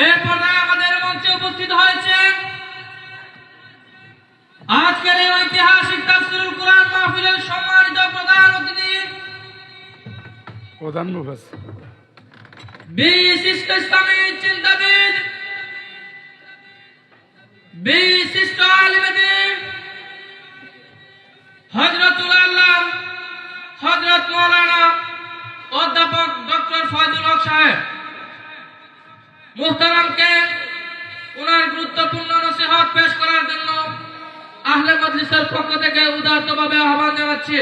এরপরে আমাদের মঞ্চে উপস্থিত হয়েছেন আজকের এই ঐতিহাসিক তাফসীরুল কুরআন মাহফিলের সম্মানিত প্রধান অতিথি, প্রধান মুফাসসির, বিশিষ্ট ইসলামী চিন্তাবিদ, বিশিষ্ট আলিম দ্বীন হযরতুল আল্লাহ হযরত মাওলানা অধ্যাপক ডক্টর ফয়জুল হক সাহেব মুহতারামকে ওনার গুরুত্বপূর্ণ নসিহত পেশ করার জন্য আহলে মজলিসের পক্ষ থেকে উদারতভাবে আহ্বান জানাচ্ছি।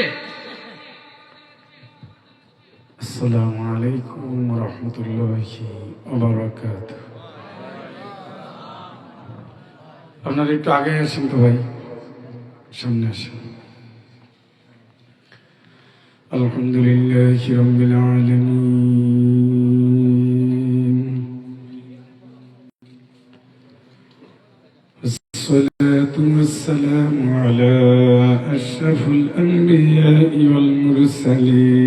আসসালামু আলাইকুম ওয়া রাহমাতুল্লাহি ওয়া বারাকাতুহু। আপনারা একটু আগে আসেন তো ভাই, সামনে আসেন। আলহামদুলিল্লাহি রাব্বিল আলামিন, والصلاة والسلام على أشرف الأنبياء والمرسلين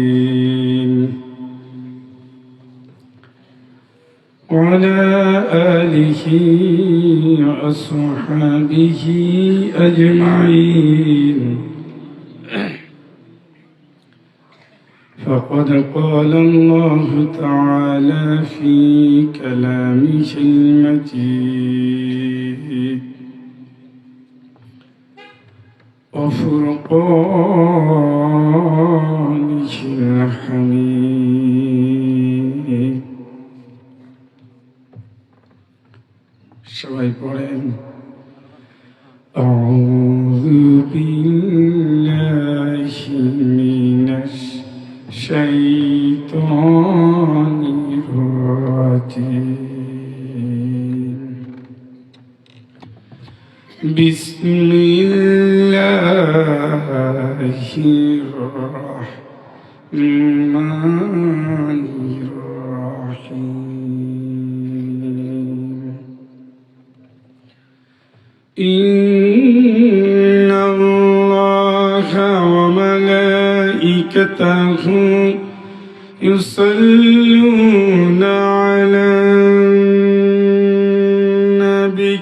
وعلى آله وأصحابه أجمعين. فقد قال الله تعالى في كلامه المجيد وفرقانه الحميد. সবাই পড়েন আউযু বিল্লাহি মিনাশ শাইতানির রাজিম। বিসমিল্লাহির রাহমানির রাহিম। ইন্নাল্লাহা ওয়া মালাইকাতাহু ইউসাল্লুনা আলান নাবী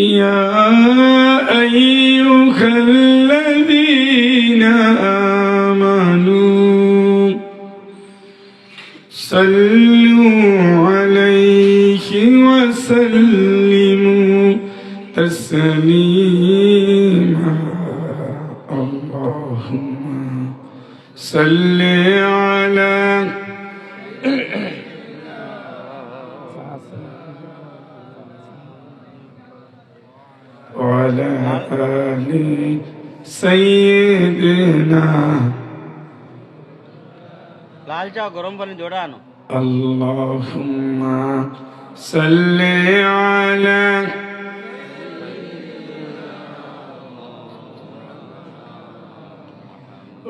ইয়া আইয়ুহাল্লাযীনা আমানু সাল্লু আলাইহি ওয়া সাল্লিমু তাসলিমা। আল্লাহুম্মা সাল্লি আলা ওয়ালা আলি সাইয়্যিদিনা। লাল চা গরম পানি জোড়া আনো। আল্লাহুম্মা সাল্লি আলা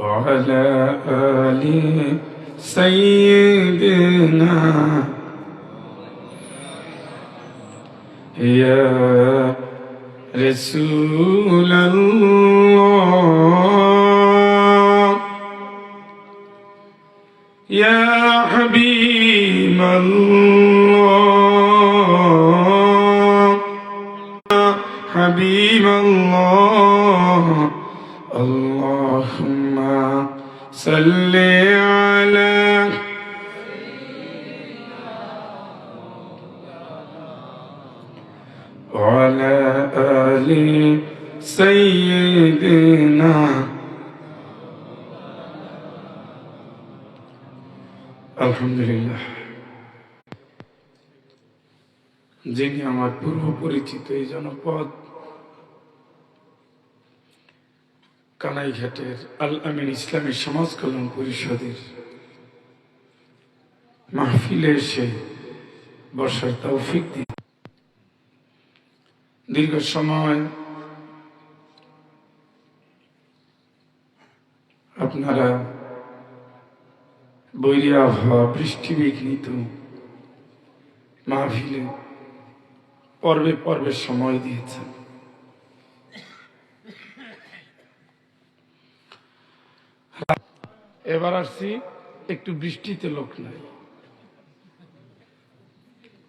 ওয়ালা আলি সাইয়্যিদিনা ইয়া রাসূলাল্লাহ ইয়া হাবিবাল্লাহ হাবিবাল্লাহ। আল্লাহুম্মা সাল্লি আলা ওয়ালা আলি সাইয়্যিদিনা। আলহামদুলিল্লাহ। যিনি আমার পূর্ব পরিচিত এই জনপদ কানাইঘাটের আল আমিন ইসলামী সমাজ কল্যাণ পরিষদের মাহফিলে এসে বসার তৌফিক দিন। দীর্ঘ সময় আপনারা বৈরী আবহাওয়া, বৃষ্টি বিঘ্নিত মাহফিলে পর্বে পর্বে সময় দিয়েছেন। এবার আসছি একটু বৃষ্টিতে লোক নাই,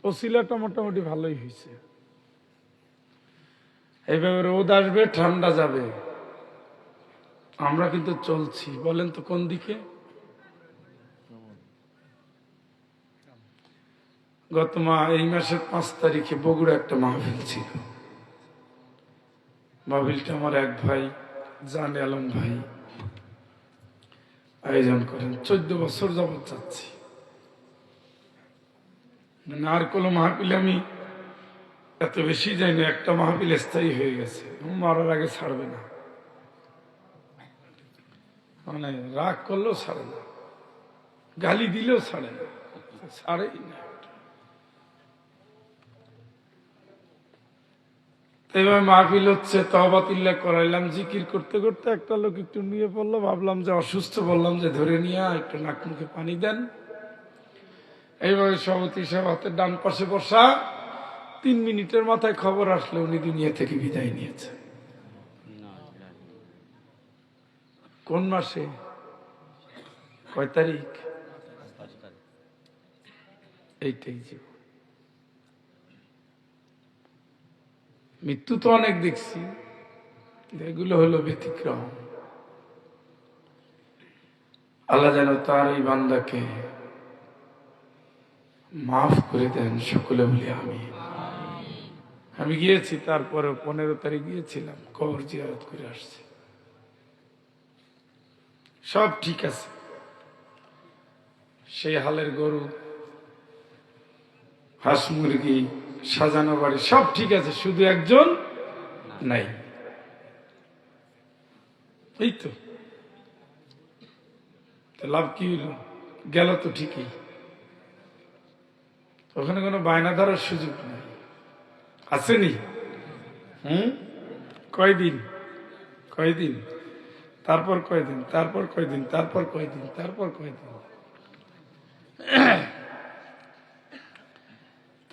ওসিলাটা মোটামুটি ভালোই হয়েছে। এইভাবে রোদ আসবে, ঠান্ডা যাবে, আমরা কিন্তু চলছি। বলেন তো কোন দিকে? এই মাসের 5 তারিখে বগুড়া একটা মাহফিল ছিল। মাহফিলটা আমার এক ভাই জানে আলম ভাই আয়োজন করেন। 14 বছর যাবৎ যাচ্ছি, মানে আর কোনো মাহফিলে আমি এত বেশি যাই না। একটা মাহফিল স্থায়ী হয়ে গেছে, মারার আগে ছাড়বে না, মানে রাগ করলেও ছাড়ে না, গালি দিলেও ছাড়ে না, ছাড়েই না। এইভাবে মাহফিল হচ্ছে, তওবাতুল্লাহ করাইলাম, জিকির করতে করতে একটা লোক একটু নিয়ে পড়লো, ভাবলাম যে অসুস্থ, বললাম যে ধরে নিয়ে একটু নাক মুখে পানি দেন। এইভাবে সভাপতি সাহেব হাতের ডান পাশে বসা, 3 মিনিটের মাথায় খবর আসলো উনি দুনিয়া থেকে বিদায় নিয়েছে। কোন মাসে? কয় তারিখ? এইটাই জীবন। মৃত্যু তো অনেক দেখছি, এগুলো হলো ব্যতিক্রম। আল্লাহ যেন তার এই বান্দাকে মাফ করে দেন, সকলে বলি আমিন। আমি গিয়েছি, তারপরে 15 তারিখ গিয়েছিলাম, কবর জিয়ারত করে আসছি, সব ঠিক আছে। সেই হালের গরু, হাঁস মুরগি, সাজানো বাড়ি সব ঠিক আছে, শুধু একজন নাই। এই তো লাভ কি হইল? গেল তো ঠিকই, ওখানে কোনো বায়না ধরার সুযোগ নেই, আসেনি। কয়দিন কয়দিন, তারপর কয়দিন, তারপর কয়দিন, তারপর কয়দিন, তারপর কয়দিন,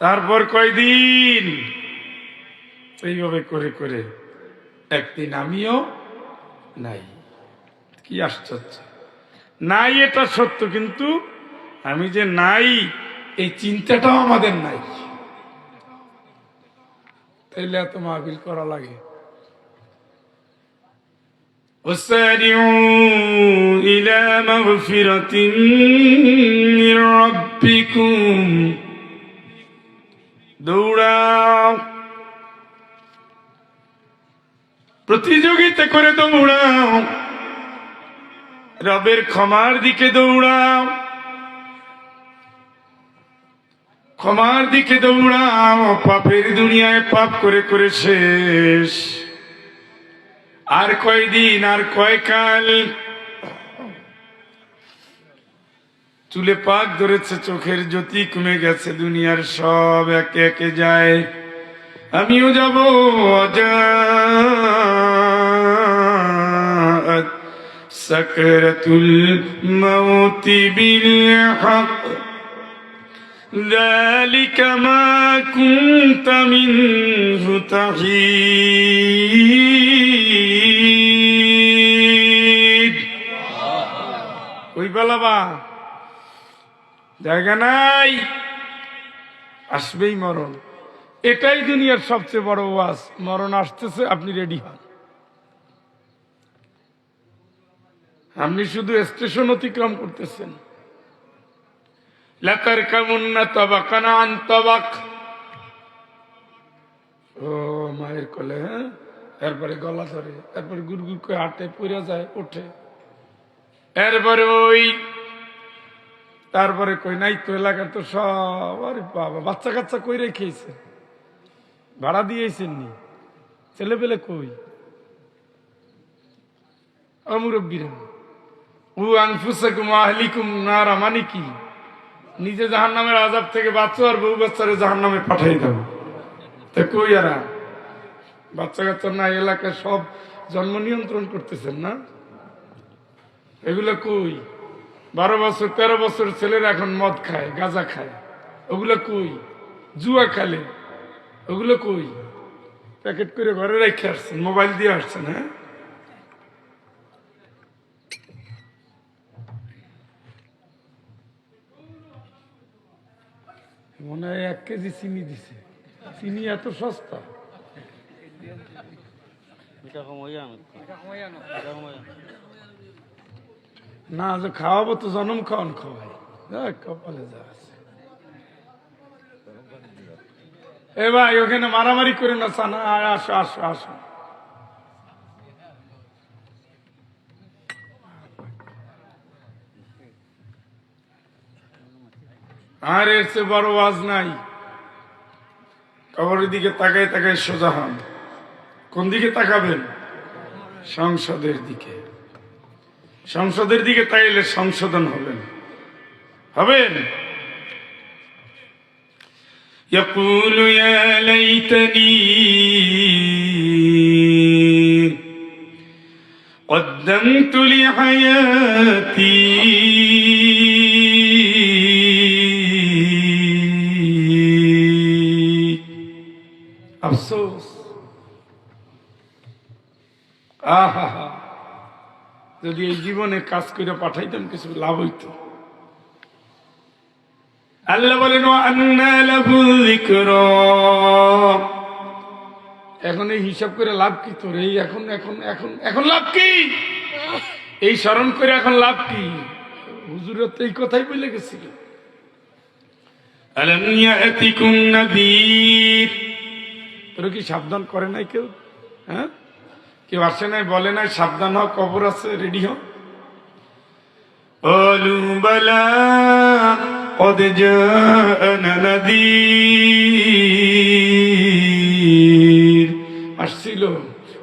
তারপর কয়দিন, এইভাবে করে করে একদিন আমিও নাই। কি আশ্চর্য! নাই এটা সত্য, কিন্তু আমি যে নাই এই চিন্তাটাও আমাদের নাই। তাইলে এত মাহফিল করা লাগে। وسارعوا إلى مغفرة من ربكم, দৌড়াও, প্রতিযোগিতা করে দৌড়াও, রবের ক্ষমার দিকে দৌড়াও, ক্ষমার দিকে দৌড়াও। পাপের দুনিয়ায় পাপ করে করে শেষ, আর কয়দিন, আর কয়কাল। চুলে পাক ধরেছে, চোখের জ্যোতি কমে গেছে, দুনিয়ার সব একে একে যায়, আমিও যাব। অজাত সাকরাতুল মাউতি বিল হক, যালিকা মা কুনতা মিনহু তাহিদ। ওই বলাবা জায়গা নাই, আসবেই মরণ। এটাই দুনিয়ার সবচেয়ে বড় ওয়াজ, মরণ আসতেছে, আপনি রেডি হন। আপনি শুধু স্টেশন অতিক্রম করতেছেন। লাতারকাবুন্না তাবাকান আন তাবাক, ও মায়ের কোলে, হ্যাঁ, এরপরে গলা ধরে, এরপরে গুড় গুড় করে হাঁটে, পড়ে যায়, ওঠে, এরপরে ওই, তারপরে কই নাই তো এলাকার তো সব, আরে বাবা, বাচ্চা কাচ্চা কই রেখেছে, ভাড়া দিয়েছেন নি, ছেলে পেলে কই, মুরব্বীরা। উ আনফুসাকুম আহলিকুম নারা, মানে কি? নিজে জাহান্নামের আযাব থেকে বাঁচো, আর বউ বাচ্চারে জাহান্নামে পাঠাই দাও। তা কই এরা? বাচ্চা কাচ্চা না, এলাকায় সব জন্ম নিয়ন্ত্রণ করতেছেন না, এগুলো কই? 12 বছর 13 বছর ছেলেরা এখন মদ খায়, গাঁজা খায়, ওগুলো কই? জুয়া খেলে, ওগুলো কই? প্যাকেট করে ঘরে রেখে আসছেন, মোবাইল দিয়ে আসছেন। হ্যাঁ, মনে হয় 1 কেজি চিনি দিছে। চিনি এত সস্তা? মিঠা কম হয়ে যান, মিঠা কম হয়ে যান। না, যে খাওয়াবো তো জনম খাওয়ান খাওয়াই, যাক কপালে যা আছে। এ ভাই, ওখানে মারামারি করে না সানা, আসো আসো আসো। আর এর চেয়ে বড় ওয়াজ নাই। কবরের দিকে তাকায় তাকায় সোজা হন। কোন দিকে তাকাবেন? সংসদের দিকে। সংসদের দিকে তাকাইলে সংশোধন হবেন। হবেন। يقول يا ليتني قدمت لحياتي আফসোস, আহা, যদি এই জীবনে কাজ করে পাঠাইতাম কিছু লাভ হইতো। আল্লাহ বলেন আন্না লাহু যিকরা, এখন এই হিসাব করে লাভ কি তোর? এই এখন এখন এখন এখন লাভ কি? এই স্মরণ করে এখন লাভ কি? হুজুরের তো এই কথাই বলে গেছিল, আলাম ইয়াতিকুম নাযীর। তোর কি সাবধান করে নাই কেউ? হ্যাঁ, কেউ আসে নাই, বলে নাই সাবধান হও, কবর আছে, রেডি হও। ক্বালু বালা قد جاءنا نذير, আসছিল,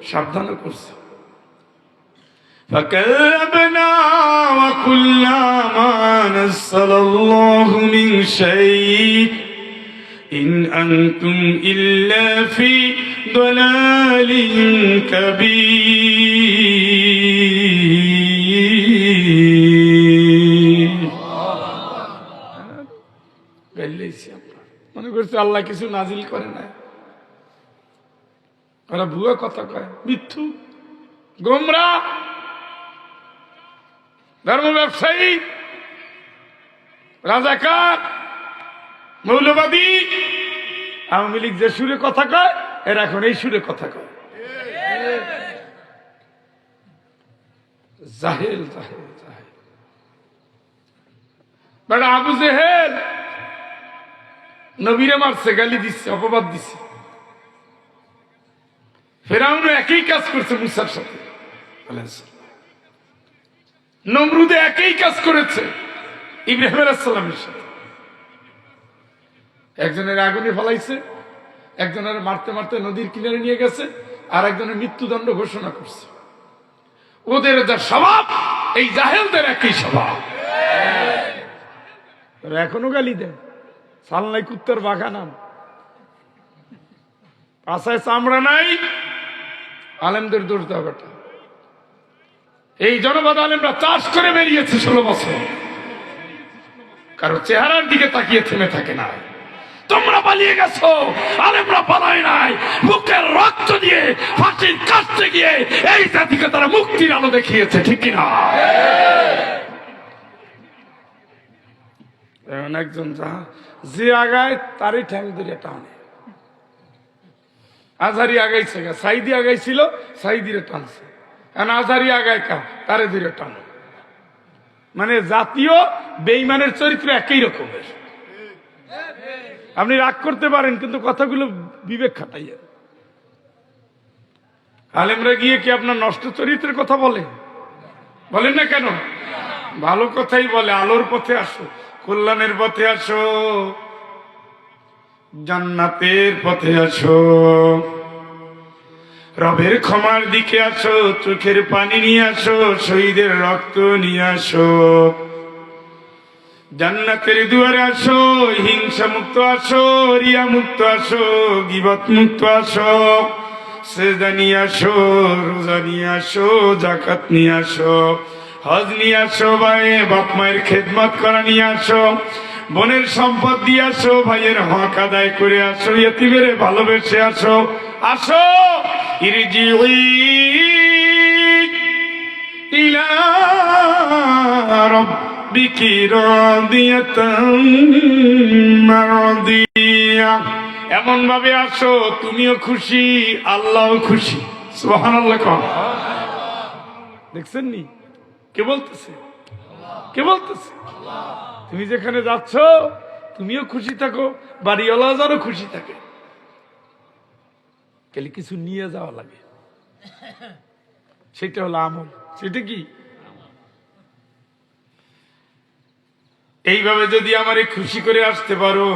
সাবধান করছে। فكذبنا وقلنا ما نزل الله من شيء إن أنتم إلا في ضلال كبير. মনে করছে আল্লাহ কিছু নাজিল করে না। ওরা ভুয়া কথা কয়, মিথ্যু, গোমরা, ধর্ম ব্যবসায়ী, রাজাকার, মৌলবাদী। আওয়ামী লীগ যে সুরে কথা কয়, এরা এখন এই সুরে কথা কয়। জাহেল জাহেল জাহেল। বেটা আবু জেহেল নবীরে মারছে, গালি দিচ্ছে, অপবাদ দিচ্ছে। ফেরাউনও একই কাজ করছে মুসার সাথে। নমরুদে একই কাজ করেছে ইব্রাহিম আলাইহিস সালামের সাথে। একজনের আগুনে ফলাইছে, একজনের মারতে মারতে নদীর কিনারে নিয়ে গেছে, আর একজনের মৃত্যুদণ্ড ঘোষণা করছে। ওদের যা স্বভাব, এই জাহেলদের একই স্বভাব। এখনো গালি দেন, সালনাই কুত্তার বাগানাম, পাশায় চামড়া নাই। আলেমদের দোষ দাও বেটা। এই জনপদ আলেমরা চাষ করে বেরিয়েছে 16 বছর, কারো চেহারার দিকে তাকিয়ে থেমে থাকে না। তোমরা পালিয়ে গেছো, আলেমরা পালায় নাই। বুকের রক্ত দিয়ে ফাঁসির কাটতে গিয়ে এই জাতিকে তারা মুক্তির আলো দেখিয়েছে, ঠিক কিনা? এমন একজন যে আগায় তারই ঠ্যাং ধরে টানে। আজহারি আগাইছে, সাইদি আগাইছিল, সাইদিরে টানছে। এখন আজহারি আগায় কা, তারে ধরে টানো। মানে জাতীয় বেঈমানের চরিত্র একই রকমের। আপনি রাগ করতে পারেন, কিন্তু কথাগুলো বিবেক খাটাইয়া। আলেমরা গিয়ে কি আপনার নষ্ট চরিত্রের কথা বলে? বলেন না কেন? ভালো কথাই বলে। আলোর পথে আসো, কল্যাণের পথে আসো, জান্নাতের পথে আসো, রবের ক্ষমার দিকে আসো, চোখের পানি নিয়ে আসো, শহীদের রক্ত নিয়ে আসো, জান্নাতের দুয়ারে আসো, হিংসা মুক্ত আসো, রিয়া মুক্ত আসো, গীবত মুক্ত আসো, সেজদা নিয়ে আসো, রোজা নিয়ে আসো, যাকাত নিয়ে আসো, হজ নিয়ে আসো, ভাই বাপ মায়ের খেদমত করা নিয়ে আসো, বোনের সম্পদ দিয়ে আসো, ভাইয়ের হক আদায় করে আসো, ইয়েতিমের ভালোবেসে আসো। আসো, ইরজিই ইলা রাব্বিকি রাদিয়াতাম মারদিয়া। এমন ভাবে আসো তুমিও খুশি আল্লাহও খুশি। সুবহানাল্লাহ। দেখছেন নি কে বলতেছে? কে বলতেছে? তুমি যেখানে যাচ্ছ তুমিও খুশি থাকো, বাড়িওয়ালা যেন খুশি থাকে। খালি কিছু নিয়ে যাওয়া লাগে, সেটা হলো আমল। সেটা কি? এইভাবে যদি আমারে খুশি করে আসতে পারো,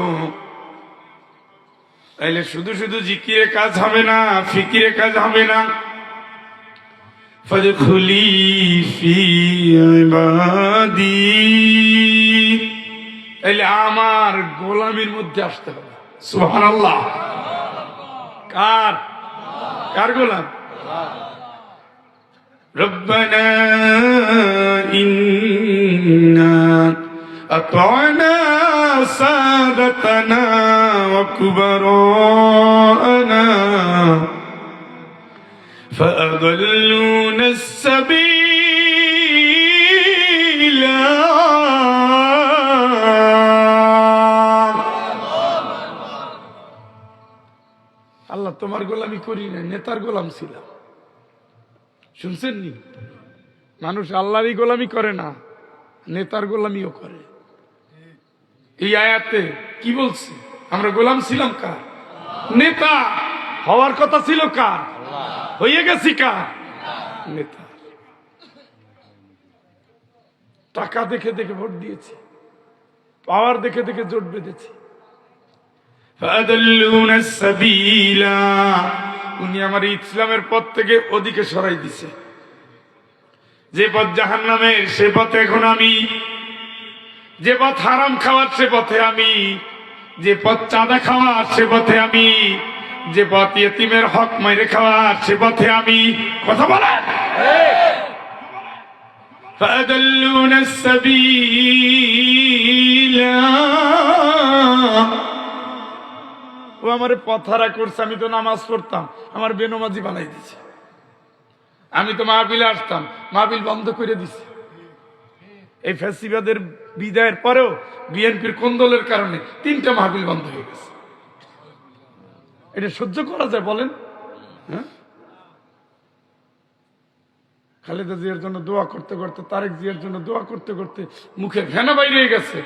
তাহলে শুধু শুধু জিকিরে কাজ হবে না, ফিকিরে কাজ হবে না। ফাদখুলি ফি ইবাদি, তাহলে আমার গোলামির মধ্যে আসতে হবে। সুবহানাল্লাহ। কার? কার গোলাম? রব্বানা ইন্না আতা'না সাদাতানা ওয়া কুবারানা فأضلونا السبيل। আল্লাহ তোমার গোলামি করি না, নেতার গোলাম ছিলাম। শুনছেন নি? মানুষ আল্লাহরই গোলামি করে না, নেতার গোলামিও করে। এই আয়াতে কি বলছে? আমরা গোলাম ছিলাম কার? নেতা। হওয়ার কথা ছিল কার? হয়ে গেছি কার? নেতা। টাকা দেখে দেখে ভোট দিয়েছি, পাওয়ার দেখে দেখে জোট বেঁধেছি। উনি আমার ইসলামের পথ থেকে ওদিকে সরাই দিছে। যে পথ জাহান্নামের সে পথে এখন আমি, যে পথ হারাম খাওয়ার সে পথে আমি, যে পথ চাঁদা খাওয়ার সে পথে আমি, যে পথ ইয়েতিমের হক মাইরে খাওয়ার সে পথে আমি। কথা বলেন। فأضلونا السبيل। ও আমার পথ হারা করছে। আমি তো নামাজ পড়তাম, আমার বেনমাজি বানাই দিছে। আমি তো মাহফিলে আসতাম, মাহফিল বন্ধ করে দিছে। এই ফ্যাসিবাদের বিদায়ের পরেও বিএনপির কোন্দলের কারণে 3টা মাহফিল বন্ধ হয়ে গেছে। এটা সহ্য করা যায় বলেন? হ্যাঁ, খালেদা জিয়ার জন্য দোয়া করতে করতে, তারেক জিয়ার জন্য দোয়া করতে করতে মুখে ফেনা বাইরে হয়ে গেছে।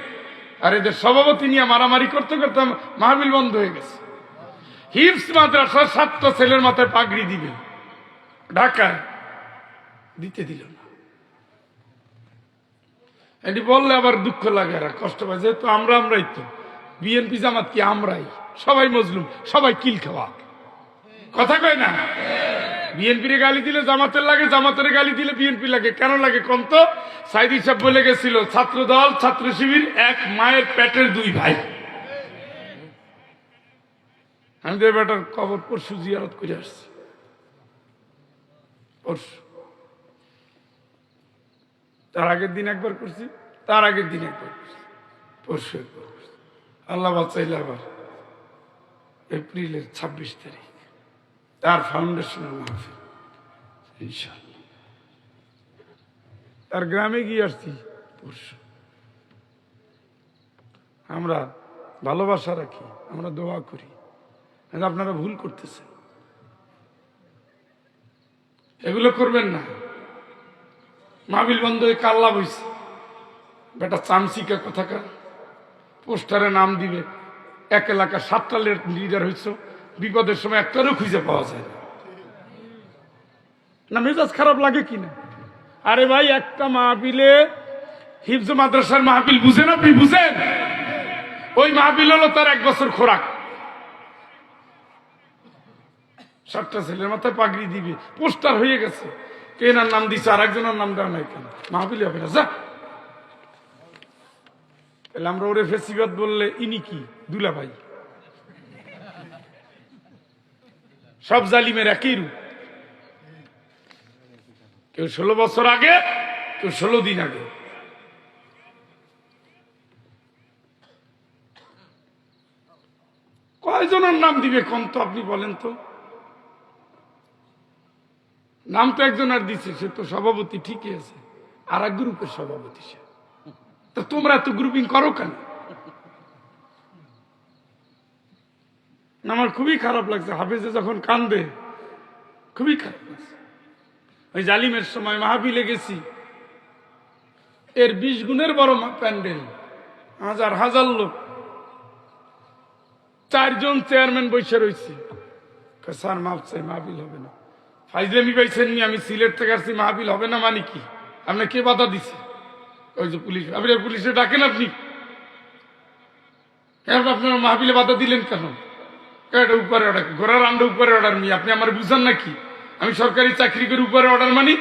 আর এদের সভাপতি নিয়ে মারামারি করতে করতে মাহফিল বন্ধ হয়ে গেছে। হিফজ মাদ্রাসার 7টা ছেলের মাথায় পাগড়ি দিবে, ঢাকায় দিতে দিল না। এটি বললে আবার দুঃখ লাগে, আর কষ্ট পায়। যেহেতু আমরাই তো বিএনপি জামাত কি আমরাই, সবাই মজলুম, সবাই কিল খাওয়া। কথা কয় না? বিএনপির গালি দিলে জামাতের লাগে, জামাতের গালি দিলে বিএনপি লাগে। কেন লাগে কোন তো? সাইদি সাহেব বলে গেছিল, ছাত্র দল ছাত্র শিবির এক মায়ের পেটের 2 ভাই। আমি তো বেটার কবর পরশু জিয়ারত করে আসছি। পরশু, তার আগের দিন একবার করছি, তার আগের দিন একবার করছি, পরশু একবার করছি। আল্লাহ বাঁচাইলে আবার এপ্রিলের 26 তারিখ তার ফাউন্ডেশনের মাহফিল ইনশাআল্লাহ। তার গ্রামে গিয়ে আসছি পরশু। আমরা ভালোবাসা রাখি, আমরা দোয়া করি। আপনারা ভুল করতেছেন, এগুলো করবেন না। মাহফিল বন্ধ হয়ে কাল্লা বইছে, বেটা চামচিকা কোথাকার। পোস্টারে নাম দিবে, এক এলাকা 7টা লিডার হয়েছে, বিপদের সময় একটারও খুঁজে পাওয়া যায় না। মেজাজ খারাপ লাগে কিনা? আরে ভাই, একটা মাহফিলে, হিফজ মাদ্রাসার মাহফিল বুঝেন আপনি? বুঝেন? ওই মাহফিল হলো তার 1 বছর খোরাক। 7টা ছেলের মাথায় পাগড়ি দিবে, পোস্টার হয়ে গেছে। কে নার নাম দিচ্ছে, আর একজনের নাম দেওয়া নাই কেন? মাহফিল হবে না, যা। তাহলে আমরা ওরে ফেসিবাদ বললে ইনি কি? দুলা ভাই। সব জালিমের একই রূপ। কেউ 16 বছর আগে, কেউ 16 দিন আগে। কয়জনের নাম দিবে কোন তো? আপনি বলেন তো। নাম তো একজন আর দিচ্ছে, সে তো সভাপতি ঠিকই আছে, আর এক গ্রুপের সভাপতি সে। তো তোমরা এত গ্রুপিং করো কেন? আমার খুবই খারাপ লাগছে হাফেজে যখন কান্দে, খুবই খারাপ লাগছে। ওই জালিমের সময় মাহফিলে গেছি, এর 20 গুণের বড় প্যান্ডেল, হাজার হাজার লোক, 4 জন চেয়ারম্যান বসে রয়েছে। স্যার মাফ চাই, মাহফিল হবে না। ফাইজলামি পাইছেন নি? আমি সিলেট থেকে আসছি, মাহফিল হবে না মানে কি? আপনার কে বাধা দিছে? ওই যে পুলিশ। আপনি পুলিশে ডাকেন, আপনি কেন আপনার মাহফিলে বাধা দিলেন কেন? এটা উপরে অর্ডার, ঘোড়ার আন্ডা উপরে অর্ডার মি, আপনি আমার বুঝান নাকি? আমি সরকারি চাকরি করে উপরে অর্ডার মানি?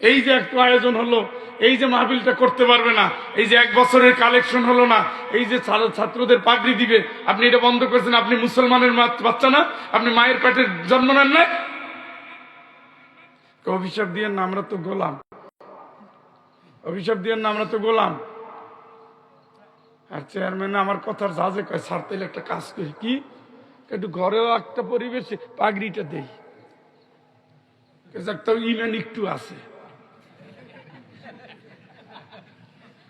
এই যে একটু আয়োজন হলো, এই যে মাহফিলটা করতে পারবে না, এই যে 1 বছরের কালেকশন হলো না, এই যে ছাত্রদের পাগড়ি দিবে, আপনি এটা বন্ধ করেছেন। আপনি মুসলমানের বাচ্চা না? আপনি মায়ের পেটের জন্ম নেন না? অভিশাপ দিয়েন না, আমরা তো গোলাম। অভিশাপ দিয়েন না, আমরা তো গোলাম। আর চেয়ারম্যান আমার কথার জাজে কয়, স্যার তাইলে একটা কাজ করি, কি একটু ঘরেও একটা পরিবেশে পাগড়িটা দেই, একটা ইমান একটু আছে।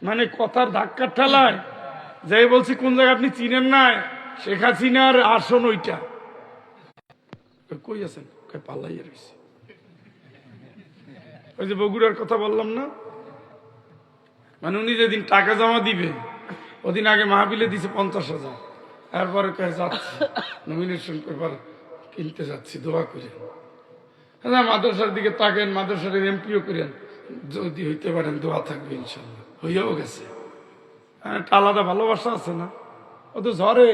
মানে কথার ধাক্কা ঠেলায় যাই বলছি, কোন জায়গা আপনি চিনেন না? শেখ হাসিনার আসন ওইটা। কই আছেন? পাল্লাইয়া রয়েছে। ওই যে বগুড়ার কথা বললাম না, মানে উনি যেদিন টাকা জমা দিবে, ওদিন আগে মাহফিলে দিছে 50,000। এরপরে যাচ্ছি নমিনেশন পেপার কিনতে যাচ্ছি, দোয়া করেন। মাদ্রাসার দিকে তাকেন, মাদ্রাসার এমপিও করেন, যদি হইতে পারেন দোয়া থাকবে ইনশাল্লাহ। হইয়াও গেছে। একটা আলাদা ভালোবাসা আছে না? ও তো ঝরে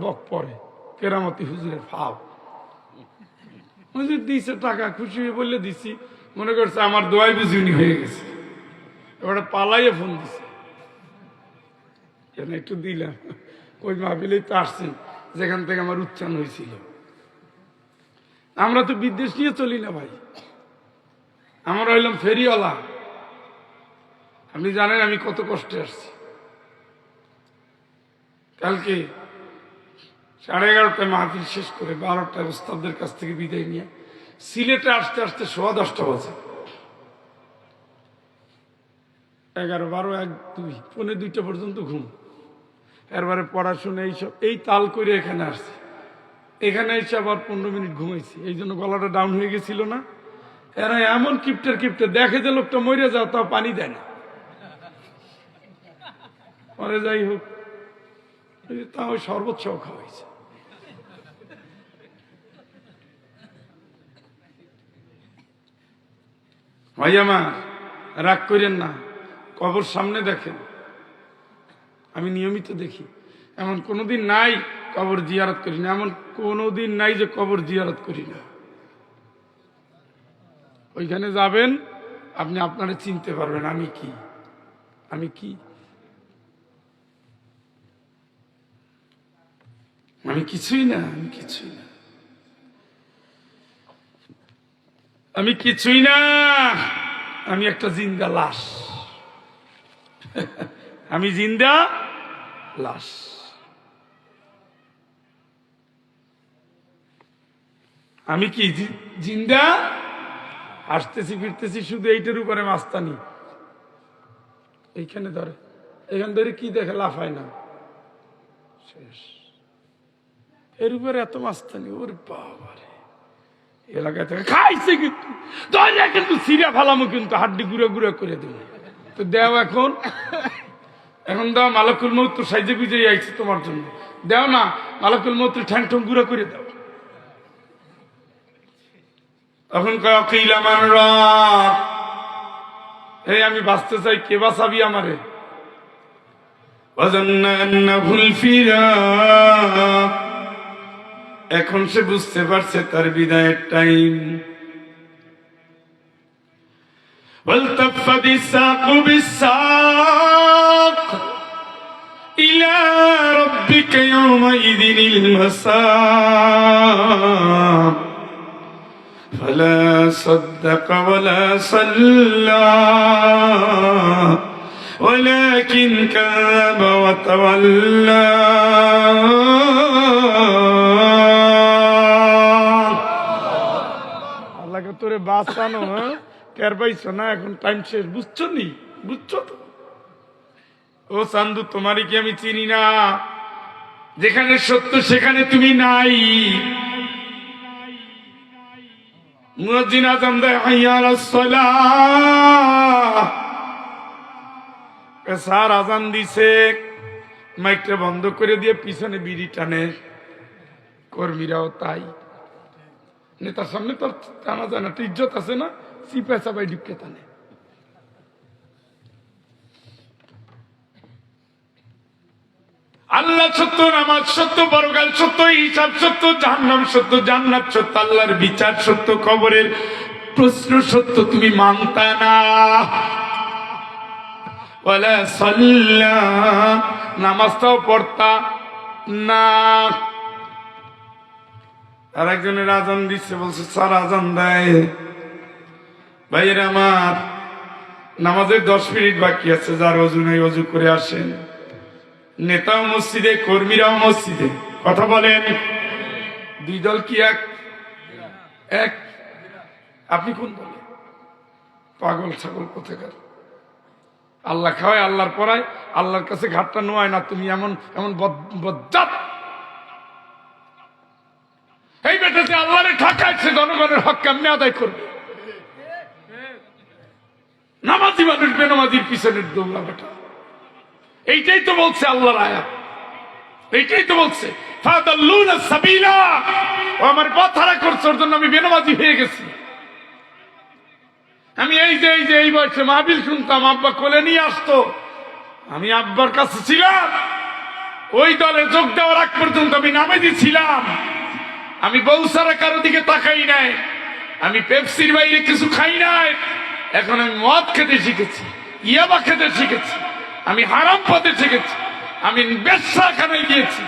বক পরে, কেরামতি হুজুরের ভাব। হুজুর দিছে টাকা, খুশি হয়ে বললে দিছি, মনে করছে আমার দোয়াই বুঝিনি হয়ে গেছে। এবারে পালাইয়ে ফোন দিছে, একটু দিলাম। ওই মাহফিলেই তো আসছেন যেখান থেকে আমার উচ্চারণ হয়েছিল। আমরা তো বিদ্বেষ নিয়ে চলি না ভাই, আমরা হইলাম ফেরিওয়ালা। আপনি জানেন আমি কত কষ্টে আসছি। কালকে 11:30টায় মাহফিল শেষ করে 12টায় ওস্তাদদের কাছ থেকে বিদায় নিয়ে সিলেটে আসতে আসতে 10:15 বাজে। 11, 12, 1, 2, পৌনে 2টা পর্যন্ত ঘুম। এরবারে পড়াশোনা এইসব এই তাল করে এখানে আসছি। এখানে এসে আবার 15 মিনিট ঘুমাইছি, এই জন্য গলাটা ডাউন হয়ে গেছিল না? এরা এমন কিপটে দেখে যে লোকটা মরে যাও, তাও পানি দেয় না। পরে যাই হোক, তাও সর্বোচ্চ খাওয়াইছে। ভাই আমার রাগ করেন না, কবর সামনে দেখেন। আমি নিয়মিত দেখি, এমন কোনোদিন নাই কবর জিয়ারত করি না, এমন কোনোদিন নাই যে কবর জিয়ারত করি না। ওইখানে যাবেন, আপনি আপনারা চিনতে পারবেন আমি কি। আমি কি? আমি কিছুই না, আমি কিছুই না, আমি কিছুই না। আমি একটা জিন্দা লাশ। আমি জিন্দা লাশ। আমি কি জিন্দা? আসতেছি ফিরতেছি শুধু এইটার উপরে মাস্তানি। এইখানে ধরে, এখান ধরে কি দেখে লাফায় না, শেষ। এর উপরে এত মাস্তানি, ওর বাবারে। এলাকায় থেকে খাইছে কিন্তু দরজা কিন্তু সিরিয়া ফালামো, কিন্তু হাড্ডি গুঁড়া গুঁড়া করে দেব। তো দেও এখন, এখন দাও। মালাকুল মউত তো সাইজে গুজে আইছে তোমার জন্য, দেও না। মালাকুল মউত ঠ্যাং ঠ্যাং গুঁড়া করে দাও। তখন কইল আমার রব, এই আমি বাঁচতে চাই, কে বাঁচাবি আমারে? এখন সে বুঝতে পারছে তার বিদায়ের টাইম। والتفت الساق بالساق إلى ربك يومئذ المساق فلا صدق ولا صلى ولكن كذب وتولى আল্লাহকে তোরে বাঁচানো, হ্যাঁ কের পাইছো না? এখন টাইম শেষ, বুঝছো নি? বুঝছো তো? ও চান্দু, তোমারই কি আমি চিনি না? যেখানে সত্য সেখানে তুমি নাই। মুয়াজ্জিন আযান দেয়, হাইয়া আলাস সালাহ। স্যার আজান দিছে, মাইকটা বন্ধ করে দিয়ে পিছনে বিড়ি টানে। কর্মীরাও তাই। নেতার সামনে তো টানা যায় না, ইজ্জত আছে না, চিপা চাপাই ঢুকে টানে। আল্লাহ সত্য, নামাজ সত্য, পরকাল সত্য, হিসাব সত্য, জাহান্নাম সত্য, জান্নাত সত্য, আল্লাহর বিচার সত্য, কবরের প্রশ্ন সত্য, তুমি মানতা না। ওয়ালা সাল্লা, নামাজটাও পড়তা না। আর একজনের আজান দিচ্ছে, বলছে স্যার আজান দেয়। ভাইয়েরা আমার, নামাজের 10 মিনিট বাকি আছে, যার অজু নেই অজু করে আসেন। নেতাও মসজিদে, কর্মীরাও মসজিদে। কথা বলেন, দুই দল কি এক? এক। আপনি কোন দলে? পাগল ছাগল কোথাকার। আল্লাহ খাওয়ায়, আল্লাহর পড়ায়, আল্লাহর কাছে ঘাটটা নোয়ায় না। তুমি এমন এমন বজ্জাত। এই বেটাতে আল্লাহরে ঠকাইছে, জনগণের হক কেমনে আদায় করবে? নামাজি মানুষ বেনামাজির পিছনের দৌড়া বেটা। এইটাই তো বলছে আল্লাহর আয়াত, এইটাই তো বলছে ফাদাল্লুনা সাবিলা। ও আমার পথ হারা করছে, ওর জন্য আমি বেনামাজি হয়ে গেছি। আমি এই বয়সে মাহফিল শুনতাম, আব্বা কোলে নিয়ে আসতো, আমি আব্বার কাছে ছিলাম। ওই দলে যোগ দেওয়ার আগ পর্যন্ত আমি নামাজি ছিলাম। আমি বউ ছাড়া কারো দিকে তাকাই নাই, আমি পেপসির বাইরে কিছু খাই নাই। এখন আমি মদ খেতে শিখেছি, ইয়াবা খেতে শিখেছি, আমি হারাম পথে শিখেছি, আমি বেশ্যাখানায় গিয়েছি,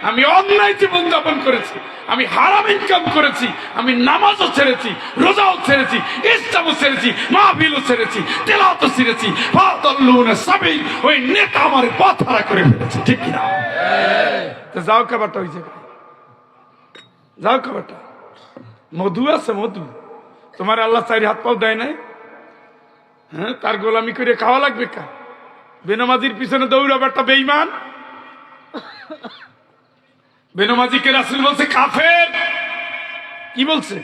আমি অন্যায় জীবন যাপন করেছি, আমি হারাম ইনকাম করেছি, আমি নামাজও ছেড়েছি, রোজাও ছেড়েছি, ইসলামও ছেড়েছি, মাহফিলও ছেড়েছি, তেলাওয়াতও ছেড়েছি। ফাদাল্লুনা সাবিল, ওই নেতা আমার পথ হারা করে ফেলেছে, ঠিক কিনা? তো যাও খাবারটা ওই জায়গায়, যাও খাবারটা। মধু আছে, মধু তোমার আল্লাহ 4 হাত পাও দেয় নাই? হ্যাঁ, তার গোলামি করে খাওয়া লাগবে কা? বেনামাজির পিছনে দৌড়াবে একটা বেঈমান। বেনামাজিকে রাসূল বলছে কাফের। কি বলছে?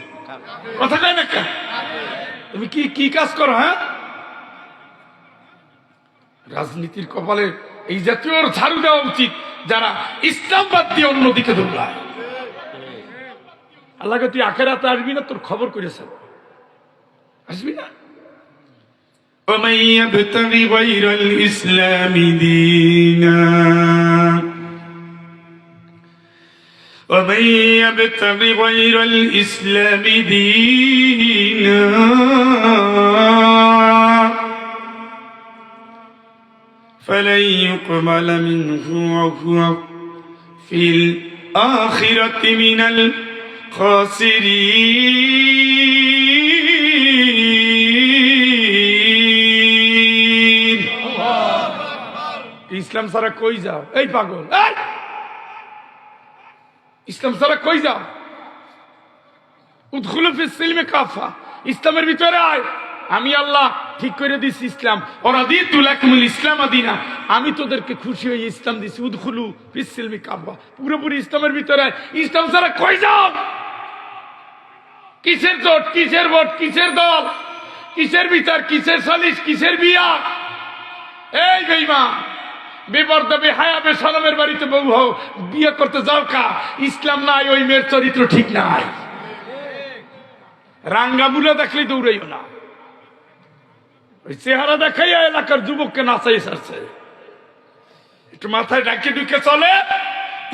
কথা কয় না কা? তুমি কি কি কাজ করো? হ্যাঁ, রাজনীতির কপালে এই জাতীয় ঝাড়ু দেওয়া উচিত, যারা ইসলাম বাদ দিয়ে অন্যদিকে দৌড়ায়। আল্লাহকে তুই আখেরাতে আসবি না, তোর খবর করেছে, আসবি না। ومن يبتغي غير الإسلام دينا ومن يبتغي غير الإسلام دينا فلن يقبل منه وهو في الآخرة من الخاسرين. ইসলাম ছাড়া কই যাও? এই পাগল, ইসলাম ছাড়া কই যাও? উদখুলু ফিস সিলমি কাফা, ইসলামের ভিতরে আয়। আমি আল্লাহ ঠিক করে দিছি ইসলাম। ওরাদিতু লাকুমুল ইসলাম দিনা, আমি তোদেরকে খুশি হয়ে ইসলাম দিছি। উদখুলু ফিস সিলমি কাফা, পুরোপুরি ইসলামের ভিতরে আয়। ইসলাম ছাড়া কই যাও? কিসের জোট, কিসের ভোট, কিসের দল, কিসের বিচার, কিসের সালিশ, কিসের বিয়া? এই বেঈমান, বেপরদা, বেহায়া, বেশরমের বাড়িতে বউ হও, বিয়ে করতে যাও কা? ইসলাম নাই, ওই মেয়ের চরিত্র ঠিক নাই। রাঙ্গাবুলা দেখলেই দৌড়াইও না, ওই চেহারা দেখাইয়া এলাকার যুবককে নাচাই সারছে। একটু মাথায় ডাকে ঢুকে চলে,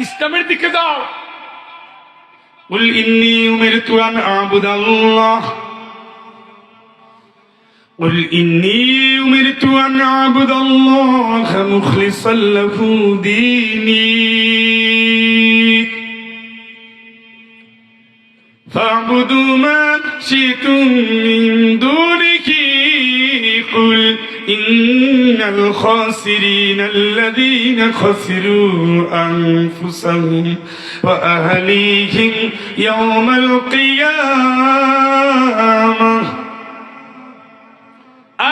ইসলামের দিকে যাও। قل إني أمرت أن أعبد الله قل إني أمرت أن أعبد الله مخلصا له ديني فاعبدوا ما شئتم من دونه قل إن الخاسرين الذين خسروا أنفسهم وأهليهم يوم القيامة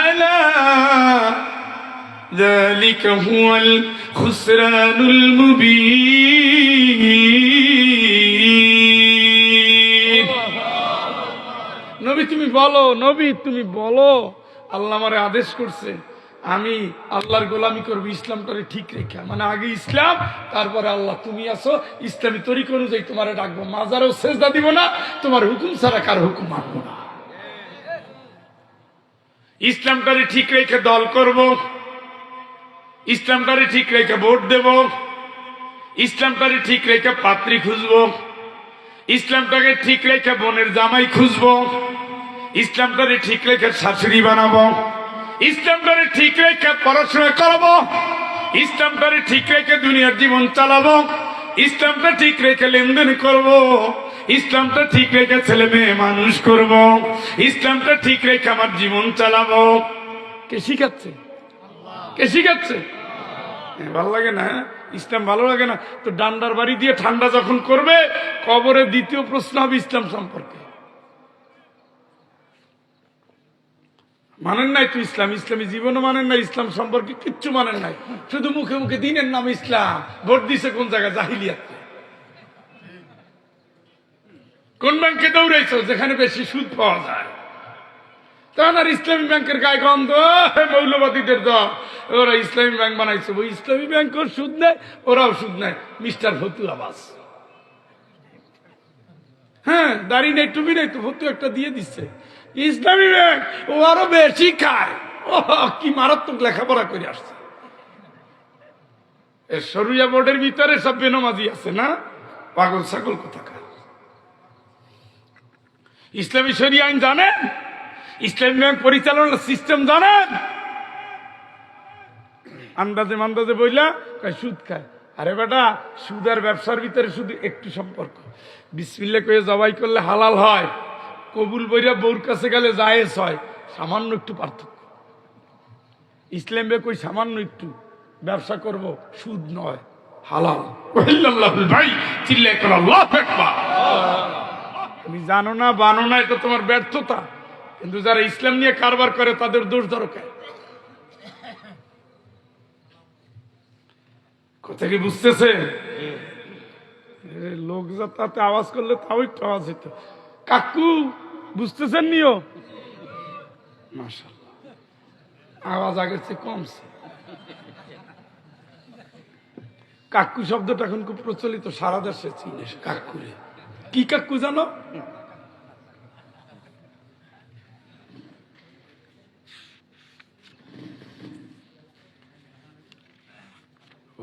ألا যালিকা হুয়াল খুসরানুল মুবিন। নবী তুমি বলো, নবী তুমি বলো, আল্লাহ আমারে আদেশ করছে আমি আল্লাহর গোলামি করবো ইসলামটারে ঠিক রেখা, মানে আগে ইসলাম তারপরে আল্লাহ। তুমি আসো ইসলামী তরিকা অনুযায়ী তোমারে ডাকবো, মাজারেও সেজদা দিব না, তোমার হুকুম ছাড়া কার হুকুম মানবো না। ইসলামটারে ঠিক রেখে দল করব, ইসলামটারে ঠিক রেখে ভোট দেব, ইসলামটারে ঠিক রেখে পাত্রী খুঁজবো, ইসলামটাকে ঠিক রেখে বোনের জামাই খুঁজবো, ইসলামটারে ঠিক রেখে শাশুড়ি বানাবো, ইসলামটারে ঠিক রেখে পড়াশোনা করবো, ইসলামটারে ঠিক রেখে দুনিয়ার জীবন চালাবো, ইসলামটা ঠিক রেখে লেনদেন করব, ইসলামটা ঠিক রেখে ছেলে মেয়ে মানুষ করব, ইসলামটা ঠিক রেখে আমার জীবন চালাবো। কে শিখাচ্ছে? কে শিখাচ্ছে? ভালো লাগে না? ইসলাম ভালো লাগে না তো ডান্ডার বাড়ি দিয়ে ঠান্ডা যখন করবে, কবরে দ্বিতীয় প্রশ্ন হবে ইসলাম সম্পর্কে। মানেন নাই তো ইসলাম, ইসলামী জীবনও মানেন নাই, ইসলাম সম্পর্কে কিচ্ছু মানেন নাই, শুধু মুখে মুখে দিনের নাম ইসলাম। ভোট দিছে কোন জায়গায়? জাহিলিয়াতে। কোন ব্যাংকে দৌড়াইছো? যেখানে বেশি সুদ পাওয়া যায়। তখন আর ইসলামী ব্যাংকের গায়ে গন্ধ, মৌলবাদীদের দল, ওরা ইসলামী ব্যাংক বানাইছে। ওই ইসলামী ব্যাংক ওর সুদ নেয়, ওরাও সুদ নেয়। মিস্টার ফতুয়া বাস। হ্যাঁ, দাড়ি নেই টুপি নেই তো ফতু একটা দিয়ে দিচ্ছে ইসলামী ব্যাংক, ও আরো বেশি খায়। ও কি মারাত্মক লেখাপড়া করে আসছে। শরিয়া বোর্ডের ভিতরে সব বেনমাজি আছে না, পাগল ছাগল কোথাকার। ইসলামী শরিয়া আইন জানেন? ইসলামী ব্যাংক পরিচালনার সিস্টেম জানেন? আন্দাজে মান্দাজে বইলা সুদ খায়। আরে বেটা, সুদ আর ব্যবসার ভিতরে শুধু একটু সম্পর্ক। বিসমিল্লাহ কয়ে জবাই করলে হালাল হয়, কবুল বইরা বউর কাছে গেলে জায়েজ হয়, সামান্য একটু পার্থক্য। ইসলাম ব্যাংক ওই সামান্য একটু ব্যবসা করব, সুদ নয়, হালাল। ভাই চিল্লায় কর আল্লাহু আকবার। তুমি জানো না, বানো না, এটা তোমার ব্যর্থতা। কিন্তু যারা ইসলাম নিয়ে কারবার করে তাদের দোষ দরকার। কথা কি বুঝতেছে? লোক যাতে আওয়াজ করলে তাও একটু আওয়াজ হইতো। কাকু বুঝতেছেন নিও? মাশাআল্লাহ, আওয়াজ আগের চেয়ে কমছে। কাকু শব্দটা এখন খুব প্রচলিত, সারা দেশে চিনে কাকুরে। কি কাকু জানো?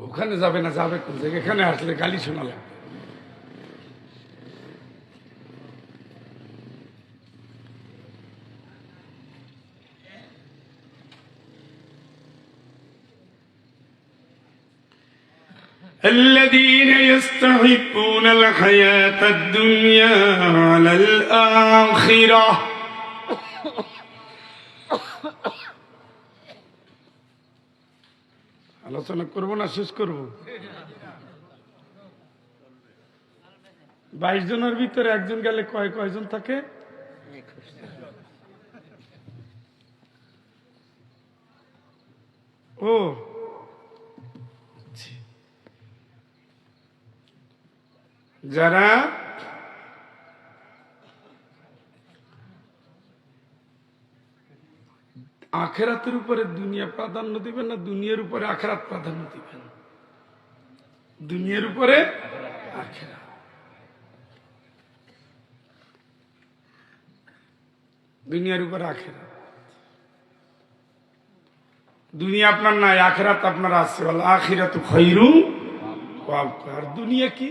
ওখানে যাবে না, যাবে কোন জায়গায়? এখানে আসলে গালি শোনা লাগবে। الذين يستحبون الحياة الدنيا على الآخرة আলোচনা করবো না শেষ করবো? 22 জনের ভিতরে একজন গেলে কয়জন থাকে? ও যারা আখেরাতের উপরে দুনিয়া প্রাধান্য দিবেন না দুনিয়ার উপরে আখেরাত প্রাধান্য দিবেন? দুনিয়ার উপরে আখেরাত। দুনিয়ার উপরে আখেরাত। দুনিয়া আপনার নাই, আখেরাত আপনার আছে। বলে আখিরাতু খায়রুন ওয়া আবকা। আর দুনিয়া কি?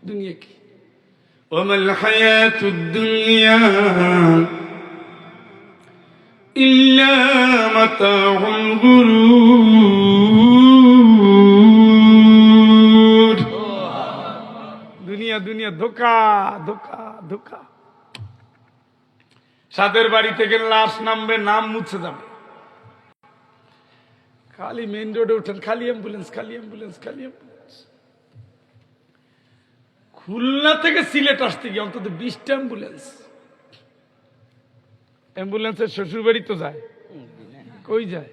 দুনিয়া কি? ওয়ামাল হায়াতুদ দুনিয়া ইল্লা মাতাউল গুরুর। দুনিয়া দুনিয়া ধোঁকা ধোঁকা ধোঁকা। সাদের বাড়ি থেকে লাশ নামবে, নাম মুছে যাবে। খালি মেইন রোডে উঠেন, খালি অ্যাম্বুলেন্স, খালি অ্যাম্বুলেন্স, খালি অ্যাম্বুলেন্স। খুলনা থেকে সিলেট আসতে গিয়ে অন্তত 20টা অ্যাম্বুলেন্স। অ্যাম্বুলেন্সের শ্বশুর বাড়ি তো যায়, কই যায়?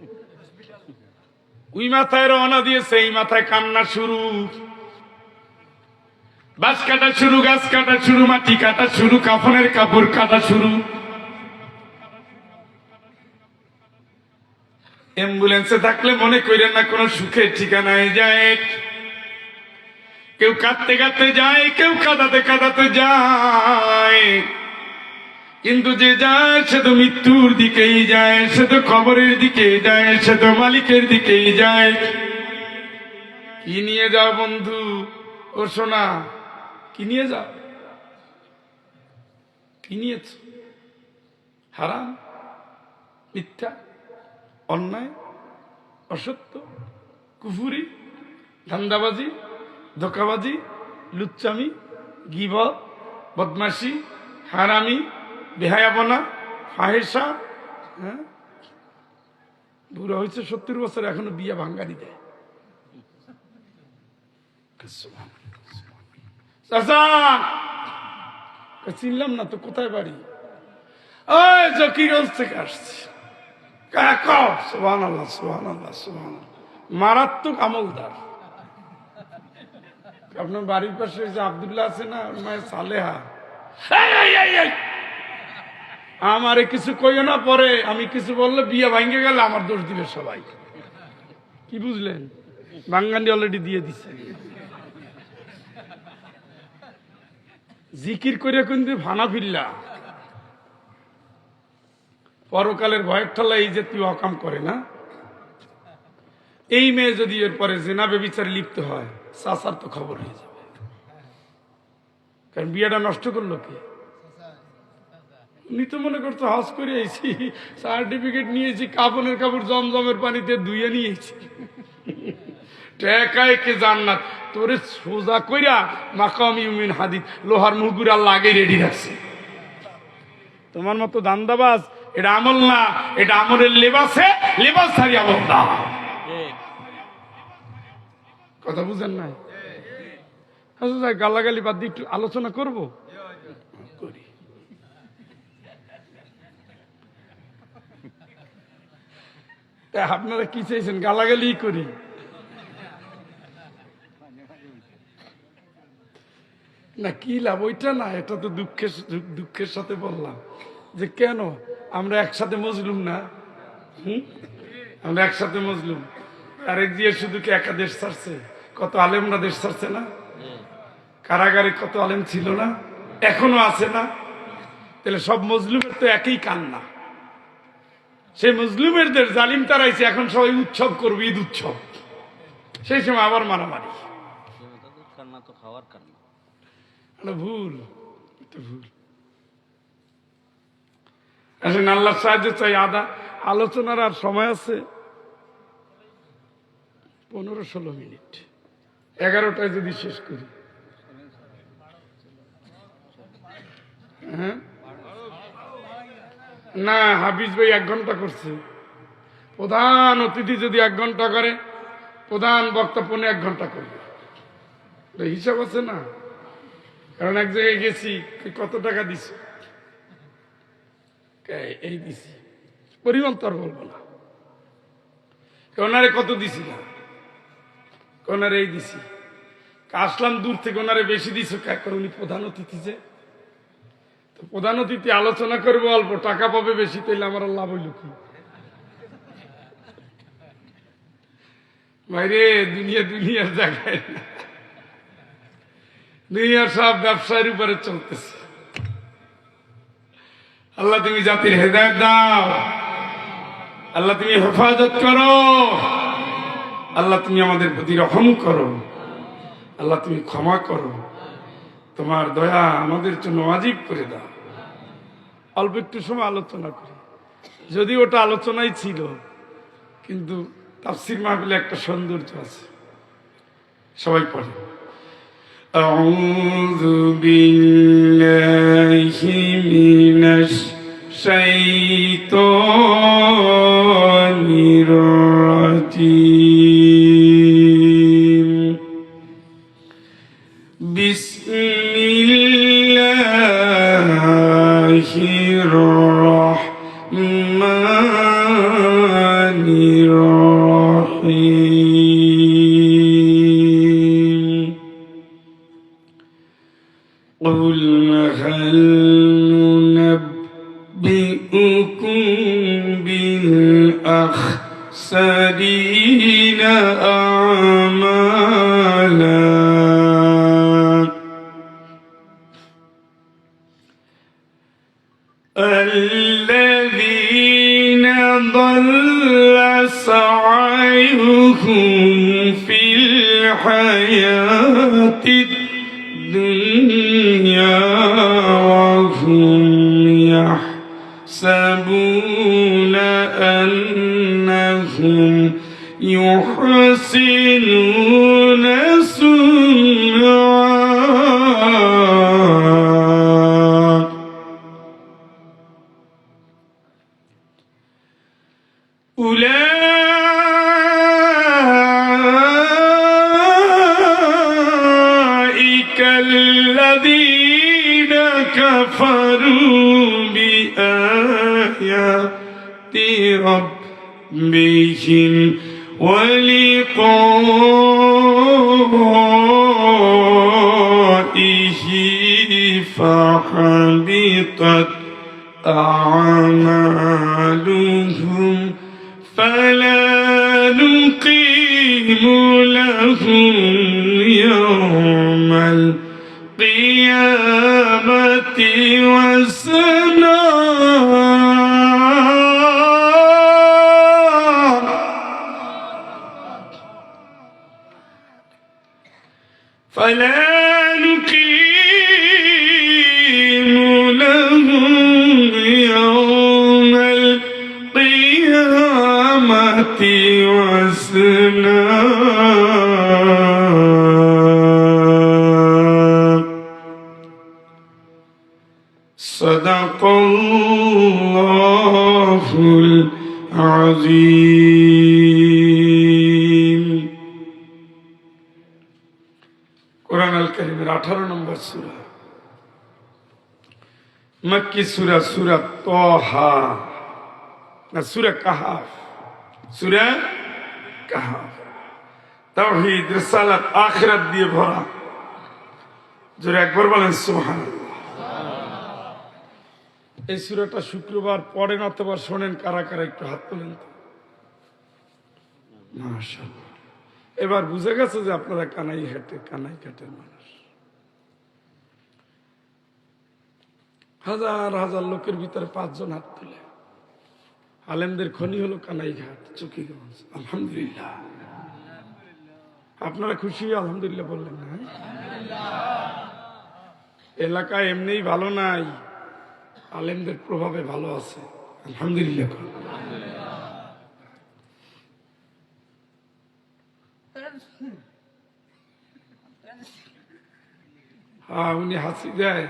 ওই মাথায় রওনা দিয়েছে, এই মাথায় কান্না শুরু, বাঁশ কাটা শুরু, গাছ কাটা শুরু, মাটি কাটা শুরু, কাফনের কাপড় কাটা শুরু। অ্যাম্বুলেন্সে থাকলে মনে করেন না কোনো সুখের ঠিকানায় যায়। কেউ কাঁদতে কাঁদতে যায়, কেউ কাঁদাতে কাঁদাতে যায়, কিন্তু যে যায় সে তো মৃত্যুর দিকেই যায়, সে তো কবরের দিকেই যায়, সে তো মালিকের দিকেই যায়। কি নিয়ে যাও বন্ধু, ও সোনা, কি নিয়ে যাও? কি নিয়েছ? হারাম, মিথ্যা, অন্যায়, অসত্য, কুফুরি, ধান্দাবাজি, ধোকাবাজি, লুচ্চামি, গীবত, বদমাশি, হারামি, বেহায়াপনা, ফাহেসা। হ্যাঁ, বুড়া হয়েছে 70 বছর, এখনো বিয়ে ভাঙ্গারি দেয়। চাচা, চিনলাম না তো, কোথায় বাড়ি? ওই জকিগঞ্জ থেকে আসছি। সুবহানাল্লাহ, সুবহানাল্লাহ, সুবহানাল্লাহ। মারাত্মক আমলদার। আপনার বাড়ির পাশে যে আব্দুল্লাহ আছে না, ওর মায়ের সালেহা। আমারে কিছু কইও না, পরে আমি কিছু বললে বিয়ে ভাঙ্গে গেলে আমার দোষ দিবে সবাই। কি বুঝলেন? বাঙ্গানি অলরেডি দিয়ে দিছে। জিকির করে কিন্তু ভানা ফিরলা, পরকালের ভয়ের ঠাল্লা এই যে তুই অকাম করে না। এই মেয়ে যদি এরপরে জেনা বেবিচারে লিপ্ত হয়, চাচার তো খবর হয়ে যাবে। কারণ বিয়েটা নষ্ট করলো কে? উনি তো মনে করতো হজ করে আইছি, সার্টিফিকেট নিয়েছি, কাপনের কাপড় জমজমের পানিতে ধুয়ে নিয়েছি, টেকায় কে জান্নাত। তোরে সোজা কইরা মাকাম ইউমিন হাদিদ লোহার মুগুরা লাগে রেডি রাখছে। তোমার মতো দান্দাবাজ, এটা আমল না, এটা আমলের লেবাসে, লেবাস ছাড়ি আমল না। কথা বুঝেন নাই? আচ্ছা, গালাগালি বাদ দিয়ে একটু আলোচনা করবো। করি। আপনারা কি চাইছেন? গালাগালি করি? না, কি লাভ? ওইটা না, এটা তো দুঃখের সাথে বললাম যে কেন আমরা একসাথে মজলুম না। আমরা একসাথে মজলুম। আরেক দিয়ে শুধু কি একা দেশ ছাড়ছে? কত আলেমরা দেশ ছাড়ছে না? কারাগারে কত আলেম ছিল না? এখনো আছে না? তাহলে সব মজলুমের তো একই কান্না। সেই মজলুমের দেশ জালিম তারাইছে, এখন সবাই উৎসব করবে, ঈদ উৎসব। সেই সময় আবার মারামারি। কান্না তো খাওয়ার কান্না। ভুল, ভুল। আসেন আল্লাহর সাহায্য চাই। আলোচনার আর সময় আছে 15-16 মিনিট। 11টায় যদি শেষ করি। হ্যাঁ না, হাফিজ ভাই 1 ঘন্টা করছে। প্রধান অতিথি যদি 1 ঘন্টা করে, প্রধান বক্তা 1 ঘন্টা করবে। হিসাব আছে না? কারণ এক জায়গায় গেছি, কত টাকা দিস? এই দিছি, পরিমাণ তো আর বলবো না। ওনারে কত দিছি না, ওনারে এই দিছি। আসলাম দূর থেকে, ওনারে বেশি দিছ। উনি প্রধান অতিথি, যে তো প্রধান অতিথি আলোচনা করবো, অল্প টাকা পাবে বেশি, তাইলে আমার লাভ হইল কি? বাইরে দুনিয়ার জায়গায় না, দুনিয়ার সব ব্যবসায়ের উপরে চলতেছে। আল্লাহ তুমি জাতির হেদায়েত দাও, আল্লাহ তুমি হেফাজত করো, আল্লাহ তুমি আমাদের প্রতি রহম করো, আল্লাহ তুমি ক্ষমা করো, তোমার দয়া আমাদের জন্য ওয়াজিব করে দাও। অল্প একটু সময় আলোচনা করি, যদি ওটা আলোচনাই ছিল, কিন্তু তাফসীর মাহফিলে একটা সৌন্দর্য আছে। সবাই পড়ে আউযু বিল্লাহি মিনাশ শাইতানির রাজীম। বিসমিল্লাহির রাহমানির রাহিম। قل هل ننبئكم بالأخسرين أعمالا الذين ضل سعيهم في الحياة الدنيا وهم يحسبون أنهم يحسنون صنعا أولئك الذين كفروا بآيات ربهم ولقائه فحبطت أعمالهم فلا نقيم لهم يوم القيامة وزنا فلا نقيم لهم يوم القيامة وزنا صدق الله العظيم কোরআন আল কারীমের 18 নম্বর সূরা মক্কি সূরা সূরা তাহা না সূরা কাহফ সূরা কাহফ তাওহীদ রিসালাত আখিরাত দিয়ে ভরা জোরে একবার বলেন সুবহানাল্লাহ এই সূরাটা শুক্রবার পড়েন অথবা শোনেন কারা কারা একটু হাত তোলেন তো মাশাআল্লাহ এবার বুঝে গেছে যে আপনারা কানাই ঘাটের মানুষ হাজার হাজার লোকের ভিতরে 5 জন হাত তুলে আলেমদের খনি হলো কানাইঘাট চকিগঞ্জ আলহামদুলিল্লাহ আপনারা খুশি আলহামদুলিল্লাহ বললেন না এলাকায় এমনিই ভালো নাই আলেমদের প্রভাবে ভালো আছে আলহামদুলিল্লাহ হ্যাঁ উনি হাসি দেয়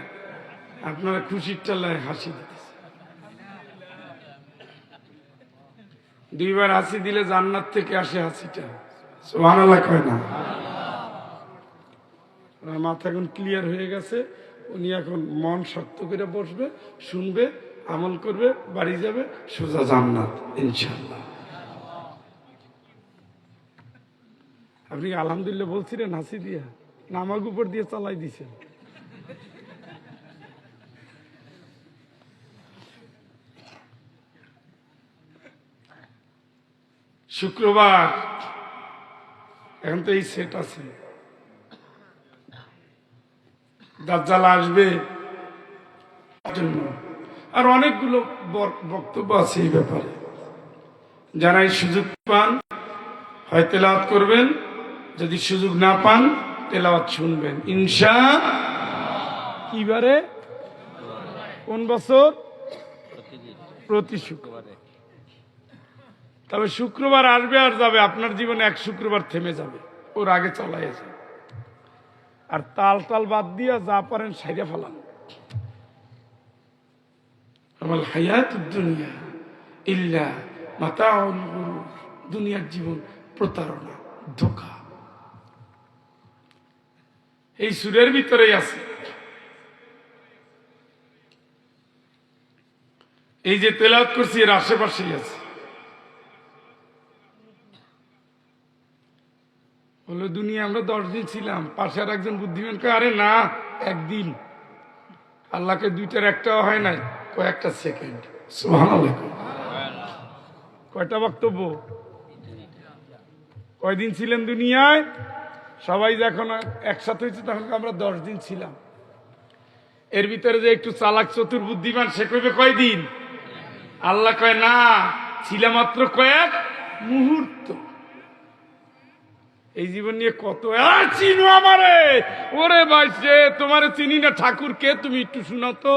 আপনারা খুশির টালায় হাসি দিতেছে 2 বার হাসি দিলে জান্নাত থেকে আসে হাসিটা সুবহানাল্লাহ কয় না মাথা এখন ক্লিয়ার হয়ে গেছে উনি এখন মন শক্ত করে বসবে শুনবে আমল করবে বাড়ি যাবে সোজা জান্নাত ইনশাআল্লাহ আপনি আলহামদুলিল্লাহ বলছিলেন হাসি দিয়া নামাগ উপর দিয়ে চালাই দিছেন শুক্রবার এখন তো এই সেট আছে দাজ্জাল আসবে আর অনেকগুলো বক্তব্য আছে এই ব্যাপারে যারা এই সুযোগ পান হয় তেলাওয়াত করবেন যদি সুযোগ না পান তেলাওয়াত শুনবেন ইনশাআল্লাহ কিবারে কোন বছর প্রতি শুক্রবারে তবে শুক্রবার আসবে আর যাবে আপনার জীবনে এক শুক্রবার থেমে যাবে ওর আগে চালাই যাবে আর তাল তাল বাদ দিয়া যা পারেন সাইডে ফেলান আমার হায়াতুদ দুনিয়া ইল্লা মাতাউল গুরুর দুনিয়ার জীবন প্রতারণা ধোঁকা এই সুরের ভিতরেই আছে এই যে তেলাওয়াত করছি এর আশেপাশেই আছে বলে দুনিয়া আমরা 10 দিন ছিলাম পাশে আর একজন বুদ্ধিমান কয় আরে না একদিন আল্লাহকে দুইটার একটাও হয় নাই, কয়েকটা সেকেন্ড। সুবহানাল্লাহ। কয়টা বক্তব্য? কয়দিন ছিলেন দুনিয়ায়? সবাই যখন একসাথে হয়েছে তখন আমরা 10 দিন ছিলাম। এর ভিতরে যে একটু চালাক চতুর বুদ্ধিমান সে কইবে কয়দিন? আল্লাহ কয় না, ছিল মাত্র কয়েক মুহূর্ত। এই জীবন নিয়ে কত চিনো আমারে, ওরে ভাই সে তোমারে চিনি না, ঠাকুর কে তুমি একটু শোনাও তো।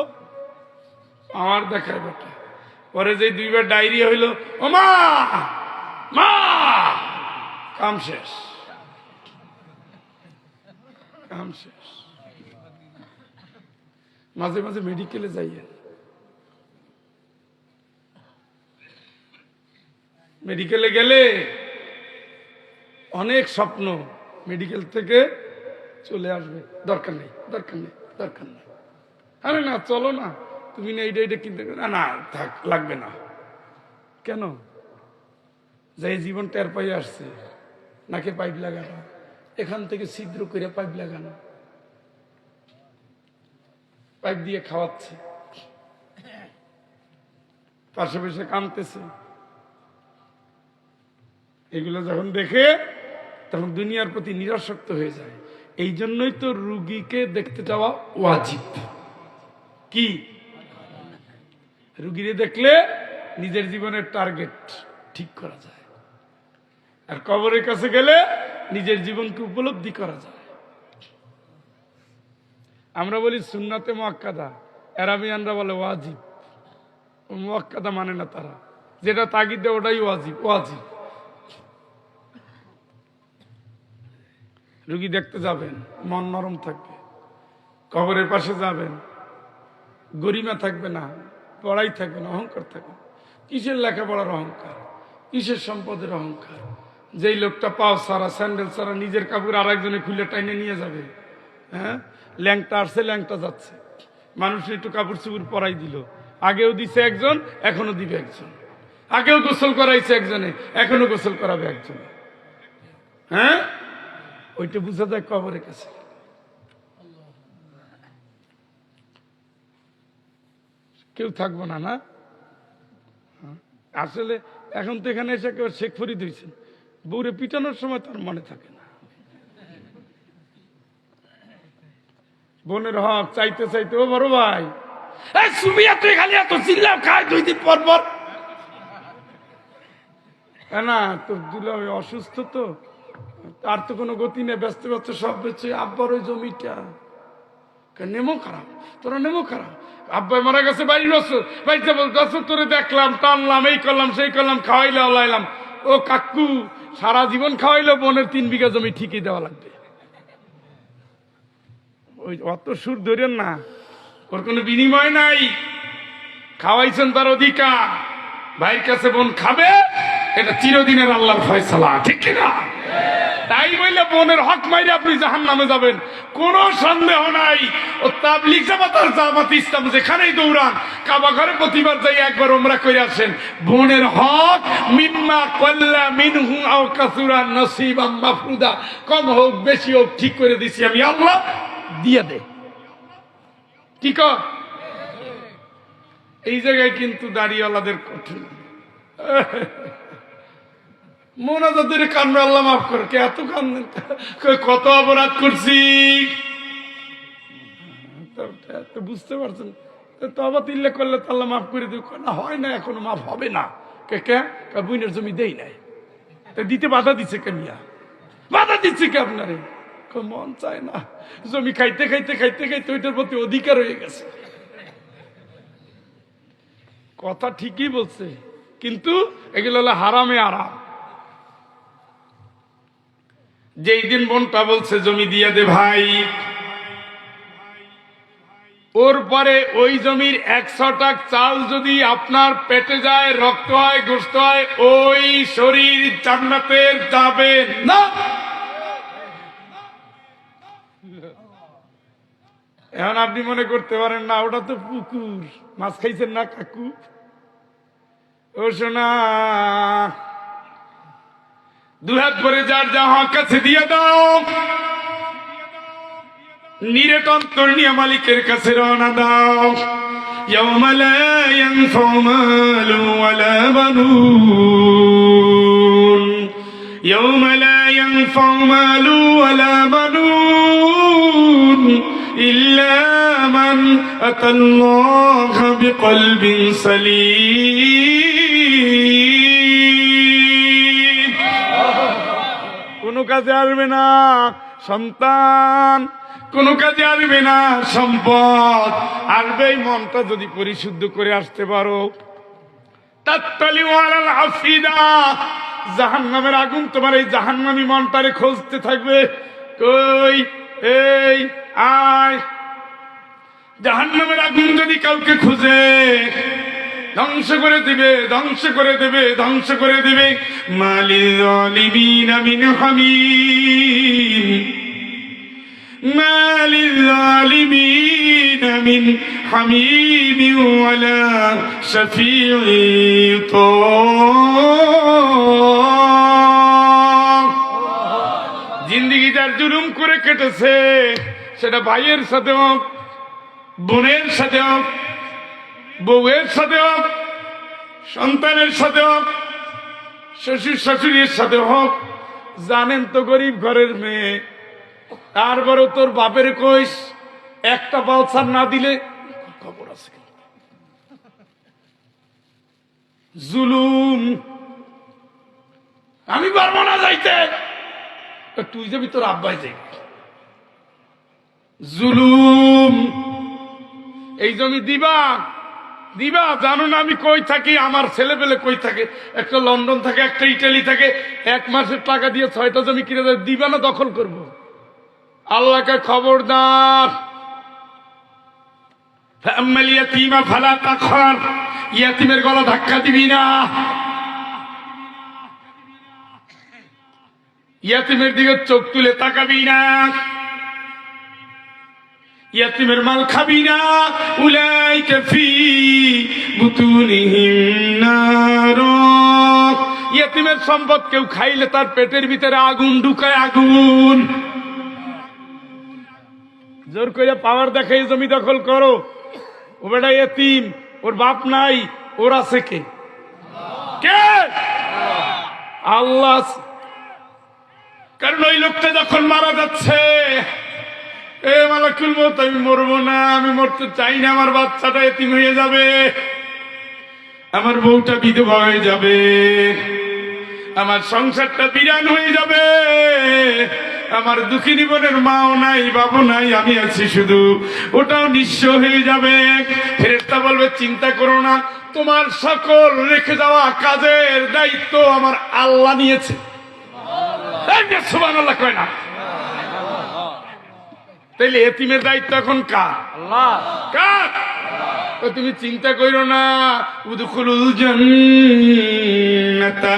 আমার দেখায় বেটা পরে যে 2 বার ডায়রি হইল, ও মা মা, কাম শেষ, কাম শেষ। মাঝে মাঝে মেডিকেলে যাইয়েন, মেডিকেলে গেলে অনেক স্বপ্ন মেডিকেল থেকে চলে আসবে। দরকার নেই, দরকার নেই, দরকার নেই। আরে না চলো না, তুমি না এইটা এইটা কিনতে, না না থাক, লাগবে না। কেন? যে জীবন টের পাই আসছে, নাকে পাইপ লাগানো, এখান থেকে ছিদ্র করে পাইপ লাগানো, পাইপ দিয়ে খাওয়াচ্ছে, পাশে বসে কাঁদতেছে। এগুলো যখন দেখে তখন দুনিয়ার প্রতি নিরাসক্ত হয়ে যায়। এই জন্যই তো রুগীকে দেখতে যাওয়া ওয়াজিব। কি? রুগীরে দেখলে নিজের জীবনের টার্গেট ঠিক করা যায়, আর কবরের কাছে গেলে নিজের জীবনকে উপলব্ধি করা যায়। আমরা বলি সুন্নাতে মুআক্কাদা, আরাবিয়ানরা বলে ওয়াজিব। মুআক্কাদা মানে না তারা, যেটা তাগিদ দেয় ওটাই ওয়াজিব। ওয়াজিব। রুগী দেখতে যাবেন, মন নরম থাকবে। কবরের পাশে যাবেন, গরিমা থাকবে না, পড়াই থাকবে না, অহংকার থাকবে। কিসের লেখাপড়ার অহংকার, কিসের সম্পদের অহংকার? যেই লোকটা পাও সারা, স্যান্ডেল সারা, নিজের কাপড় আর একজনে খুলে টাইনে নিয়ে যাবে। হ্যাঁ, ল্যাংটা আসছে, ল্যাংটা যাচ্ছে। মানুষ একটু কাপড় চুপড় পরাই দিল, আগেও দিছে একজন, এখনো দিবে একজন। আগেও গোসল করাইছে একজনে, এখনো গোসল করাবে একজনে। হ্যাঁ, ওইটা বুঝা যায় কবরের কাছে। কেউ থাকবো না, না? আসলে এখন তো এখানে এসে কেউ শেখ ফরিদ হয়েছেন, বউরে পিটানোর সময় তার মনে থাকে না। বোনের হক চাইতে চাইতে, ও বড় ভাই সুমিয়া তুই খালি এত চিল্লাও খায় 2 দিন পর পর। না তোর দুলাভাই অসুস্থ তো, তার তো কোনো গতি নেই, ব্যস্ত ব্যস্ত সব বেঁচে। আব্বার ওই জমিটা নেমো খারাপ, তোরা নেমো খারাপ। আব্বাই মারা গেছে 22 বছর, বাড়িতে বছর তোরে দেখলাম, টানলাম, এই করলাম, সেই করলাম, খাওয়াইলে ওলাইলাম। ও কাকু সারা জীবন খাওয়াইলো, বোনের 3 বিঘা জমি ঠিকই দেওয়া লাগবে। ওই অত সুর ধরেন না, ওর কোনো বিনিময় নাই। খাওয়াইছেন তার অধিকার, ভাইয়ের কাছে বোন খাবে, এটা চিরদিনের আল্লাহর ফয়সালা, ঠিক কিনা? তাই বললে বোনের হক মাইরে আপনি জাহান্নামে যাবেন, কোনো সন্দেহ নাই। ও তাবলীগ জামাত আর জামাত ইসলাম যেখানেই দৌড়ান, কাবা ঘরে প্রতিবার যাই একবার উমরা করে আসেন। বোনের হক মিম্মা কল্লা মিনহু আও কাসুরা নসিবাম মাফরুদা, কম হোক বেশি হোক ঠিক করে দিছি আমি আল্লাহ, দিয়ে দে। ঠিক? এই জায়গায় কিন্তু দাড়িওয়ালাদের কঠিন। মোনাজাতের কান্না, আল্লাহ মাফ করে, কে এত কান্দেন? কত অপরাধ করছি বুঝতে পারছেন? তওবা তিল্লা করলে তো আল্লাহ মাফ করে দেবে না? হয় না, এখনো মাফ হবে না। কে কে বুইনের জমি দেই নাই, দিতে বাধা দিচ্ছে কে? মিয়া বাধা দিচ্ছে কে আপনারে? মন চায় না, জমি খাইতে খাইতে খাইতে খাইতে ওইটার প্রতি অধিকার হয়ে গেছে। কথা ঠিকই বলছে, কিন্তু এগুলো হলো হারামে আরাম। যেই দিন বোনটা বলছে জমি দিয়ে দে ভাই, ওর পরে ওই জমির 100 টাক চাল যদি আপনার পেটে যায়, রক্ত হয়, গোশত হয়, ওই শরীর জান্নাতের যাবে না। এখন আপনি মনে করতে পারেন না, ওটা তো পুকুর, মাছ খাইছেন না কাকু? ও সোনা, 2 হাত ভরে যার যা হক কাছে দিয়ে দাও। নিরেটন্তর নিয়ে মালিকের কাছে রওনা দাও। ইয়াউমা লা ইয়ানফাউ মালু ওয়ালা বানুন, ইয়াউমা লা ইয়ানফাউ মালু ওয়ালা বানুন ইল্লা মান আতাল্লাহা বিকলবিন সালিম। কোনো কাজে আসবে না সন্তান, কোনো কাজে আসবে না সম্পদ, আসবে এই মনটা যদি পরিশুদ্ধ করে আসতে পারো। তাত্তালিউ আলাল আফিদা, জাহান্নামের আগুন তোমার এই জাহান্নামী মনটারে খুঁজতে থাকবে। কই এই আয়। জাহান্নামের আগুন যদি কাউকে খুঁজে ধ্বংস করে দিবে, ধ্বংস করে দেবে, ধ্বংস করে দিবে। মালিল যালিমিনা মিন হামিম, মালিল যালিমিনা মিন হামিম ওয়ালা শাফিঈ ইউতাক। জিন্দেগিটার জুলুম করে কেটেছে, সেটা ভাইয়ের সাথে হোক, বোনের সাথে হোক, বউয়ের সাথে হোক, সন্তানের সাথে হোক, শ্বশুর শাশুড়ির সাথে হোক। জানেন তো গরিব ঘরের মেয়ে, তারপরও তোর বাপের কইস একটা বাউচার না দিলে খবর আছে। জুলুম, আমি পারবো না যাইতে, তুই যাবি তোর আব্বাই যাই। জুলুম, এই জমি দিবা দিবা, জানো না আমি কই থাকি, আমার ছেলে পেলে কই থাকে, একটা লন্ডন থাকে, একটা ইটালি থাকে, এক মাসের টাকা দিয়ে 6টা জমি কিনে দেয়, দিবা না দখল করবো? আল্লাহকে খবরদার। ফাআম্মাল ইয়াতীমা ফালা তাকহার, ইয়াতীমের গলা ধাক্কা দিবি না, ইয়াতীমের দিকে চোখ তুলে তাকাবি না, ইয়াতীমের মাল খাবি না। উলাইকা ফি বুতুনিহিম নার, ইয়াতীমের সম্পদ কেউ খাইলে তার পেটের ভিতরে আগুন ঢুকায়, আগুন। জোর করে পাওয়ার দেখাই জমি দখল করো। ও বেটা এতিম, ওর বাপ নাই, ওর আছে কে? কে? আল্লাহ। কারণ ওই লোকটা যখন মারা যাচ্ছে, এ মালাকুল মউত, আমি মরবো না, আমি মরতে চাই না, আমার বাচ্চাটা এতিম হয়ে যাবে, আমার বউটা বিধবা হয়ে যাবে, আমার সংসারটা বিরান হয়ে যাবে, আমার দুঃখিনী বোনের মাও নাই, বাবু নাই, আমি আছি শুধু, ওটাও নিঃস্ব হয়ে যাবে। ফেরেশতা বলবে চিন্তা করো না, তোমার সকল রেখে যাওয়া কাজের দায়িত্ব আমার আল্লাহ নিয়েছে। সুবহানাল্লাহ কয় না? তাইলে এতিমের দায়িত্ব এখন কার? আল্লাহ। কার? তো তুমি চিন্তা করো না। উদখুলুল জান্নাতা,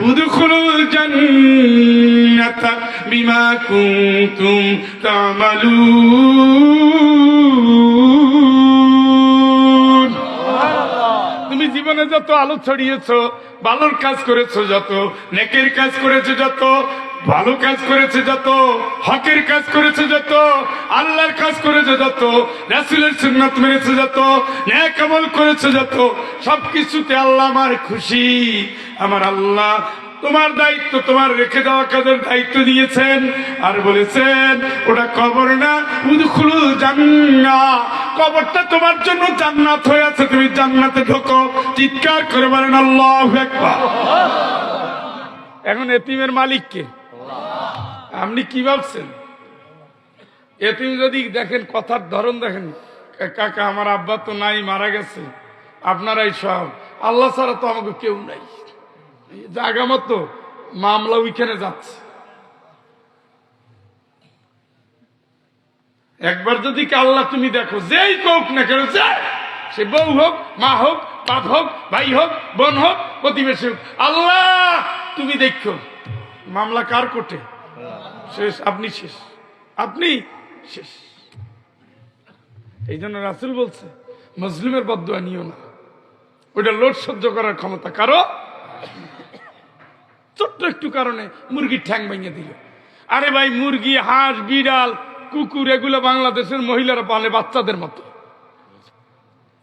উদখুলুল জান্নাতা বিমা কুনতুম তা'মালুন। তুমি জীবনে যত আলো ছড়িয়েছো, ভালোর কাজ করেছো যত, নেকের কাজ করেছো যত, ভালো কাজ করেছে যত, হকের কাজ করেছে যত, আল্লাহর কাজ করেছে যত, রাসূলের সুন্নাত মেনেছে যত, নেক আমল করেছে যত, সবকিছুতে আল্লাহ আমার খুশি। আমার আল্লাহ তোমার দায়িত্ব, তোমার রেখে দেওয়া কাজের দায়িত্ব দিয়েছেন, আর বলেছেন ওটা কবর না, উদখুলুল জান্নাহ, কবরটা তোমার জন্য জান্নাত হয়ে আছে, তুমি জান্নাতে ঢোকো। চিৎকার করে বলেন আল্লাহু আকবার। এখন এতিমের মালিক কে? আপনি কি ভাবছেন? এতিম যদি দেখেন, কথার ধরন দেখেন, কাকা আমার আব্বা তো নাই, মারা গেছে, আপনারাই সব, আল্লাহ ছাড়া তো আমাকে কেউ নাই, জায়গা মতো মামলা ওইখানে যাচ্ছে। একবার যদি আল্লাহ তুমি দেখো, যেই কোক না কেন, সে বউ হোক, মা হোক, বাপ হোক, ভাই হোক, বোন হোক, প্রতিবেশী হোক, আল্লাহ তুমি দেখো মামলা কার কোর্টে, শেষ, আপনি শেষ, আপনি শেষ। এই জন্য রাসূল বলছে মুসলিমের বদদুয়া নিও না, ওইটা লোড সহ্য করার ক্ষমতা কারো। ছোট্ট একটু কারণে মুরগির ঠ্যাং ভেঙে দিল। আরে ভাই, মুরগি, হাঁস, বিড়াল কুকুর এগুলো বাংলাদেশের মহিলারা পালে বাচ্চাদের মতো।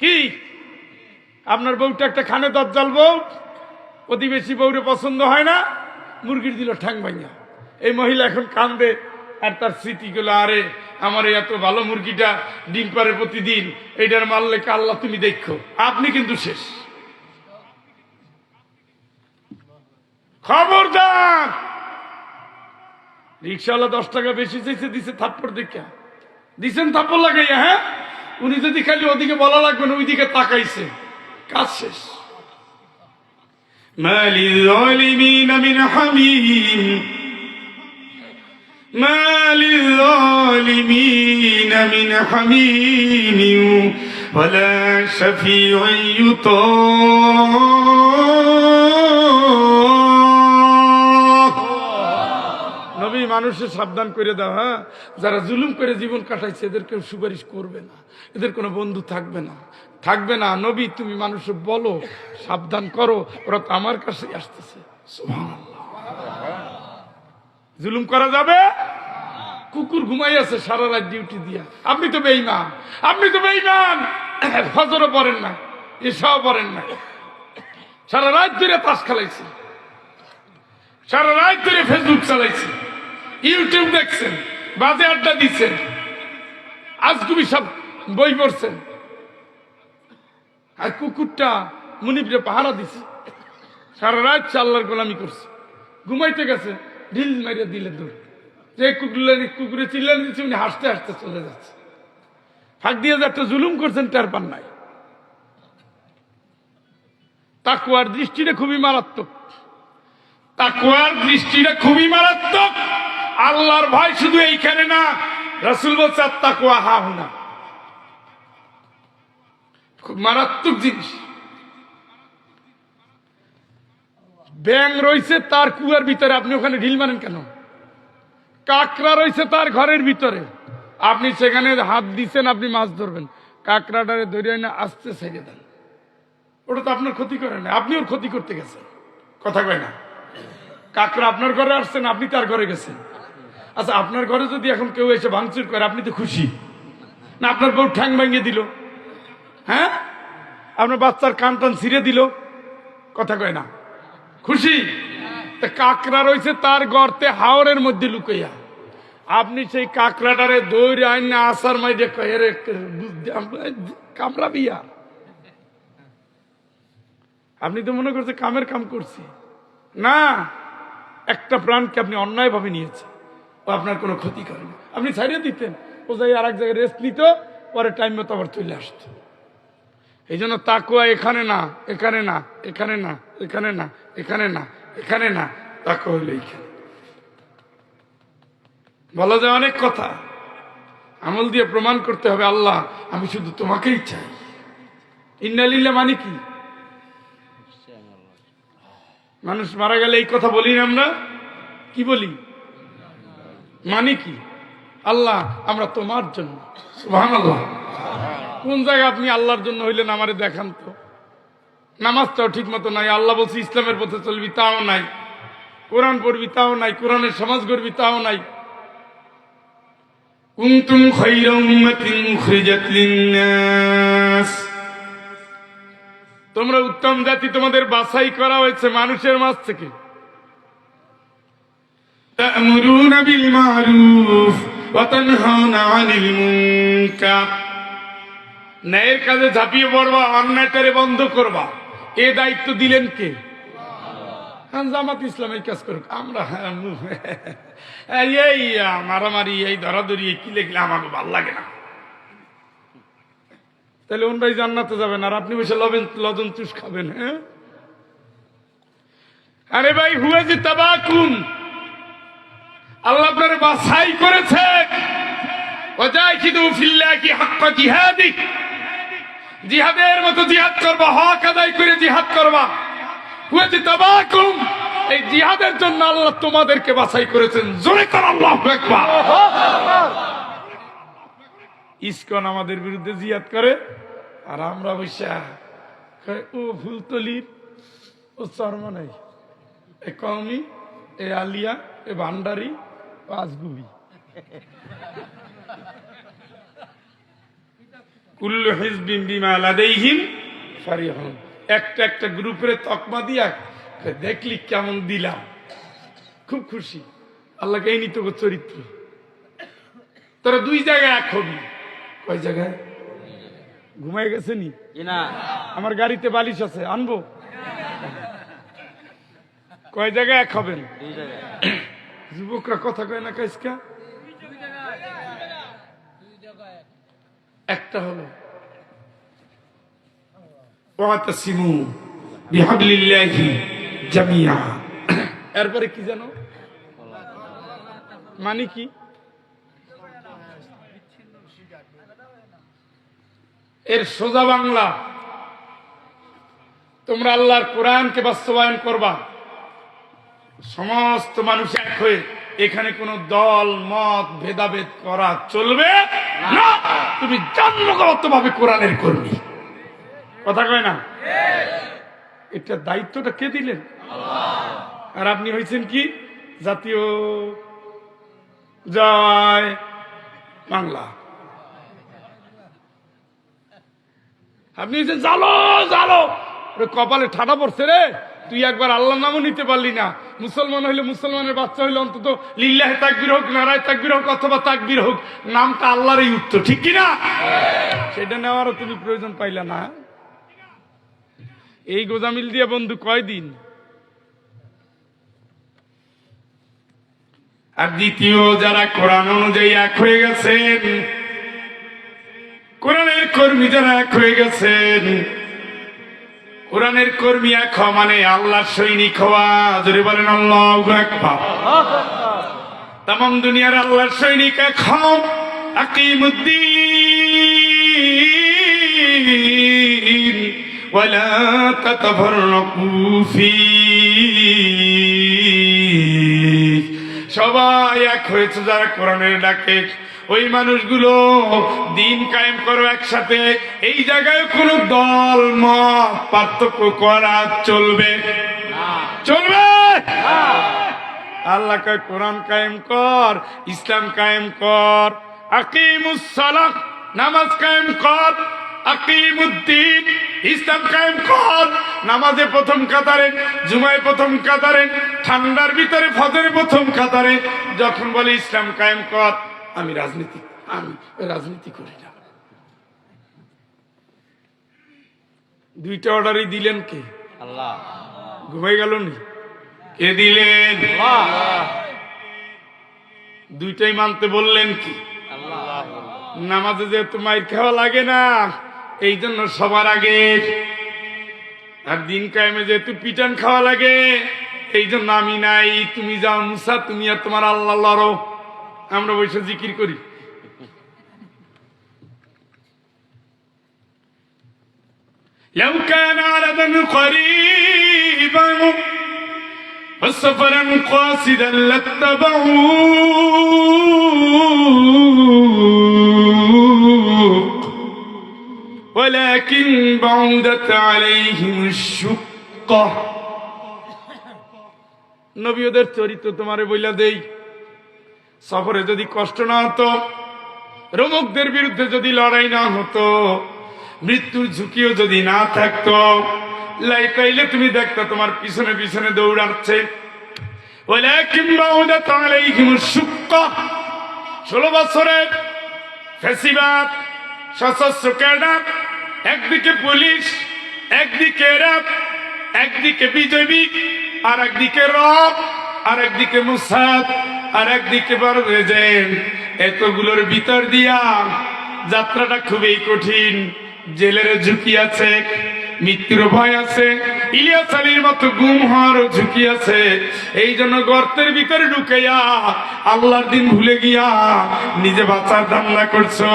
কি আপনার বউটা একটা খানে দজ্জাল বউ, প্রতিবেশী বউরে পছন্দ হয় না, মুরগির দিল ঠ্যাং ভাঙা। এই মহিলা এখন কান্দে আর তার স্মৃতিগুলো, আরে আমার এই এত ভালো মুরগিটা ডিম পারে প্রতিদিন, এইটার মারলে আল্লাহ তুমি দেখো, আপনি কিন্তু শেষ। খবরদার, রিক্সাওয়ালা 10 টাকা বেশি চাইছে, দিছে থাপ্পড় দেখা, দিছেন থাপ্পড় লাগাইয়া। হ্যাঁ, উনি যদি খালি ওদিকে বলা লাগবে না, ওইদিকে তাকাইছে, কাজ শেষ। মা লিযালিমিন মিন হামিম, মা লিযালিমিন মিন হামিম ওয়ালা শাফিউন ইউতা। নবী মানুষের সাবধান করে দাও, হ্যাঁ, যারা জুলুম করে জীবন কাটাইছে এদের কেউ সুপারিশ করবে না, এদের কোনো বন্ধু থাকবে না, থাকবে না। নবী তুমি মানুষের বলো, সাবধান করো, ওরা তো আমার কাছে আসতেছে। সুবহানাল্লাহ। জুলুম করা যাবে? কুকুর ঘুমাই আছে সারা রাত ডিউটি দিয়া, আপনি তো বেঈমান, আপনি তো বেঈমান। ফজরও পড়েন না, এশাও পড়েন না, সারা রাত ধরে তাস খেলাইছে, সারা রাত ধরে ফেসবুক চালাইছে, ইউটিউব দেখছেন, বাজে আড্ডা দিচ্ছেন, আজগুবি সব বই পড়ছেন, আর কুকুরটা মুনিবরে পাহারা দিছে, সারা রাত আল্লাহর গোলামি করছে, ঘুমাইতে গেছে, ঢিল মারিয়া দিলে দূর, যে কুকুরে চিল্লানি দিচ্ছে, উনি হাসতে হাসতে চলে যাচ্ছে। ফাঁক দিয়ে যে একটা জুলুম করছেন টের পান নাই। তাকওয়ার দৃষ্টিটা খুবই মারাত্মক, তাকওয়ার দৃষ্টিটা খুবই মারাত্মক। আল্লাহর ভয় শুধু এইখানে না, রাসূল বলছে তাকওয়া হাহুনা, খুব মারাত্মক জিনিস। ব্যাং রয়েছে তার কুয়ার ভিতরে, আপনি ওখানে ঢিল মারেন কেন? কাকড়া রয়েছে তার ঘরের ভিতরে, আপনি সেখানে হাত দিচ্ছেন, আপনি মাছ ধরবেন, কাকড়াটারে ধরে না আস্তে ছেড়ে দেন, ওটা তো আপনার ক্ষতি করে না, আপনি ওর ক্ষতি করতে গেছেন। কথা কয় না, কাকড়া আপনার ঘরে আসছেন, আপনি তার ঘরে গেছেন। আচ্ছা, আপনার ঘরে যদি এখন কেউ এসে ভাঙচুর করে, আপনি তো খুশি না? আপনার বউ ঠ্যাং ভেঙে দিল, হ্যাঁ, আপনার বাচ্চার কান টান ছিঁড়ে দিল, কথা কয় না, খুশি? কাকড়া রয়েছে তার গর্তে হাওরের মধ্যে লুকাইয়া, আপনি সেই কাকড়াটারে দৌড়ে আইন না আসার মাইডে কামড়া বিয়া, আপনি তো মনে করছে কামের কাম করছি না, একটা প্রাণকে আপনি অন্যায় ভাবে নিয়েছেন, ও আপনার কোনো ক্ষতি করে না, আপনি ছাড়িয়ে দিতেন, ও যাই আর এক জায়গায় রেস্ট নিত, পরে টাইম মতো আবার চলে আসত। এই জন্য তাকওয়া এখানে না, এখানে না, এখানে না, এখানে না, এখানে না, এখানে না, তাকওয়া হইল এইখানে। বলা যায় অনেক কথা, আমল দিয়ে প্রমাণ করতে হবে, আল্লাহ আমি শুধু তোমাকেই চাই। ইন্না লিল্লাহ মানে কি? মানুষ মারা গেলে এই কথা বলি না আমরা, কি বলি? মানে কি? আল্লাহ আমরা তোমার জন্য। সুবহানাল্লাহ। কোন জায়গায় আপনি আল্লাহর জন্য হইলেন আমারে দেখান তো। নামাজটাও ঠিক মতো নাই, আল্লাহ বলছে ইসলামের পথে চলবি তাও নাই, কোরআন পড়বি তাও নাই, কোরআনের সমাজ করবি তাও নাই। কুনতুম খায়রা উম্মাতিন উখরিজাত লিন-নাস, তোমরা উত্তম জাতি, তোমাদের বাছাই করা হয়েছে মানুষের মাঝ থেকে। তা'মুরুনা বিল মা'রুফ ওয়া তানহাউনা আনিল মুনকার, ন্যায়ের কাজে ঝাঁপিয়ে পড়বা, অন্যায়টারে বন্ধ করবা, এ দায়িত্ব দিলেন কে? জামাত ইসলাম এই কাজ করুক, আমরা এই মারামারি, এই ধরাধরি, কি লিখলে আমাকে ভাল লাগে না। তাহলে ওনরাই জান্নাতে যাবেন আর আপনি বসে লবণ চুষ খাবেন। হ্যাঁ, আরে ভাই, হুয়াজি তাবাকুম, আল্লাহ আপনারে বাছাই করেছে। ওয়াজাহিদু ফিল্লাহি হাক্কা জিহাদি, জিহাদের মতো জিহাদ করবা, হক আদায় করে জিহাদ করবা। হুয়াজি তাবাকুম, এই জিহাদের জন্য আল্লাহ তোমাদেরকে বাছাই করেছেন। জোরে কর আল্লাহু আকবার। ইসকন আমাদের বিরুদ্ধে জিহাদ করে আর আমরা বসে ও ফুলতলির, ও চরমনাই, এ কওমি, এ আলিয়া, এ ভান্ডারি, ও আজগুবি, কুল্লু হিজবিন বিমা লাদাইহিম ফারিহুন। একটা একটা গ্রুপের তকমা দিয়া দেখলি কেমন দিলাম, খুব খুশি। আল্লাহকে এই নিত চরিত্র। তোরা দুই জায়গায় এক হবি। কয় জায়গায়? ঘুমাই গেছে নি? না আমার গাড়িতে বালিশ আছে, আনবো। কয় জায়গায় এক হবেন? দুই জায়গায়। যুবকরা কথা কয় না কাজকা। একটা হলো ওয়াতাসিমু বিহাবলিল্লাহি জামিয়া। এরপরে কি জানো মানে কি? এর সোজা বাংলা, তোমরা আল্লাহর কোরআনকে বাস্তবায়ন করবা, সমস্ত মানুষ এক হয়ে। এখানে কোন দল মত ভেদাভেদ করা চলবে না। তুমি জন্মগত ভাবে কোরআনের কর্মী। কথা কয় না? এটা দায়িত্বটা কে দিলেন? আর আপনি হয়েছেন কি? জাতীয় জয় বাংলা। আপনি হয়েছেন জালো জালো। কপালে ঠাডা পড়ছে রে। তুই একবার আল্লাহর নামও নিতে পারলি না। মুসলমান হইলে, মুসলমানের বাচ্চা হইলে অন্তত লিল্লাহে তাকবীর হোক, নারায়ে তাকবীর হোক, অথবা তাকবীর হোক, নামটা আল্লাহরই উঠতো, ঠিক কিনা? সেটা নেওয়ারও তুমি প্রয়োজন পাইলা না। এই গোজামিল দিয়ে বন্ধু কয়দিন। আর দ্বিতীয়, যারা কোরআন অনুযায়ী এক হয়ে গেছেন, কোরআনের কর্মী যারা এক হয়ে গেছেন, কোরআনের কর্মী এক হওয়া মানে আল্লাহর সৈনিক হওয়া। জোরে বলেন আল্লাহু আকবার। তামাম দুনিয়ার আল্লাহর সৈনিক এক হও। আকিমুদ্দিন ওয়ালা তাতাফাররাকু ফীহি। সবাই এক হয়েছে যারা কোরআনের ডাকে। ওই মানুষগুলো দিন কায়েম করো একসাথে। এই জায়গায় কোন দল মত পার্থক্য করা চলবে না, চলবে না। আল্লাহ কয় কোরআন কায়েম কর, ইসলাম কায়েম কর। আকিমুস সালাহ, নামাজ কায়েম কর। আকিমুদ্দিন, ইসলাম কায়েম কর। নামাজে প্রথম কাতারে, জুমায় প্রথম কাতারে, ঠান্ডার ভিতরে ফজরে প্রথম কাতারে। যখন বলে ইসলাম কায়েম কর, আমি রাজনীতি করি না। দুইটা অর্ডারই দিলেন কে? আল্লাহ। ঘুমাই গেল নি? কে দিলেন? দুইটাই মানতে বললেন কি? আল্লাহ। নামাজে যেহেতু মাইর খাওয়া লাগে না, এই জন্য সবার আগে। আর দিন কায়েমে যেহেতু পিটান খাওয়া লাগে, এই জন্য আমি নাই, তুমি যাও মুসা, তুমি আর তোমার আল্লাহ লড়ো, আমরা বসে জিকির করি। لو كان عرضا قريبا وسفرا قاصدا لاتبعوك ولكن بعدت عليهم الشقة। নবী ওদের চরিত্র তোমারে বইলা দেই। সফরে যদি কষ্ট না হতো, রোমকদের বিরুদ্ধে যদি লড়াই না হতো, মৃত্যুর ঝুঁকিও যদি না থাকতো, তাইলে তুমি দেখতো তোমার পিছনে পিছনে দৌড়াচ্ছে। 16 বছরের ফ্যাসিবাদ, সশস্ত্র ক্যাডার, একদিকে পুলিশ, একদিকে র্যাব, একদিকে বিজেপি, আর একদিকে রব, আর একদিকে মোসাদ, আর একদিকে বড় এজেন্ট। এতগুলোর ভিতর দিয়া যাত্রাটা খুবই কঠিন। জেলের ঝুঁকি আছে, মৃত্যুর ভয় আছে, ইলিয়াস আলীর মতো গুম হওয়ারও ঝুঁকি আছে। এই জন্য গর্তের ভিতরে ঢুকাইয়া আল্লাহর দিন ভুলে গিয়া নিজে বাঁচার ধান্দা করছো।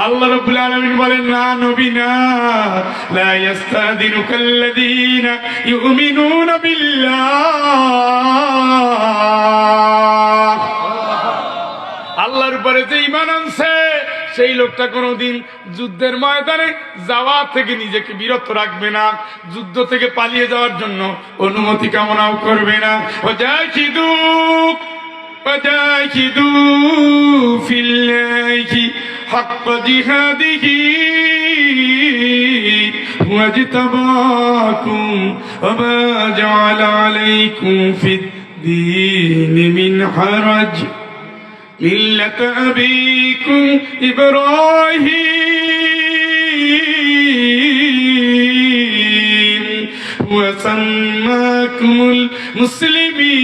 আল্লাহ রাব্বুল আলামিন বলেন, না নবী না, লা ইস্তাদিনুকাল্লাযীনা ইউমিনুনা বিল্লাহ। আল্লাহর উপরে যে ঈমান আনছে, সেই লোকটা কোনোদিন যুদ্ধের ময়দানে যাওয়া থেকে নিজেকে বিরত রাখবে না, যুদ্ধ থেকে পালিয়ে যাওয়ার জন্য অনুমতি কামনাও করবে না। وجاهدوا في الله حق جهاده هو اجتباكم وما جعل عليكم في الدين من حرج ملة أبيكم إبراهيم وسماكم المسلمين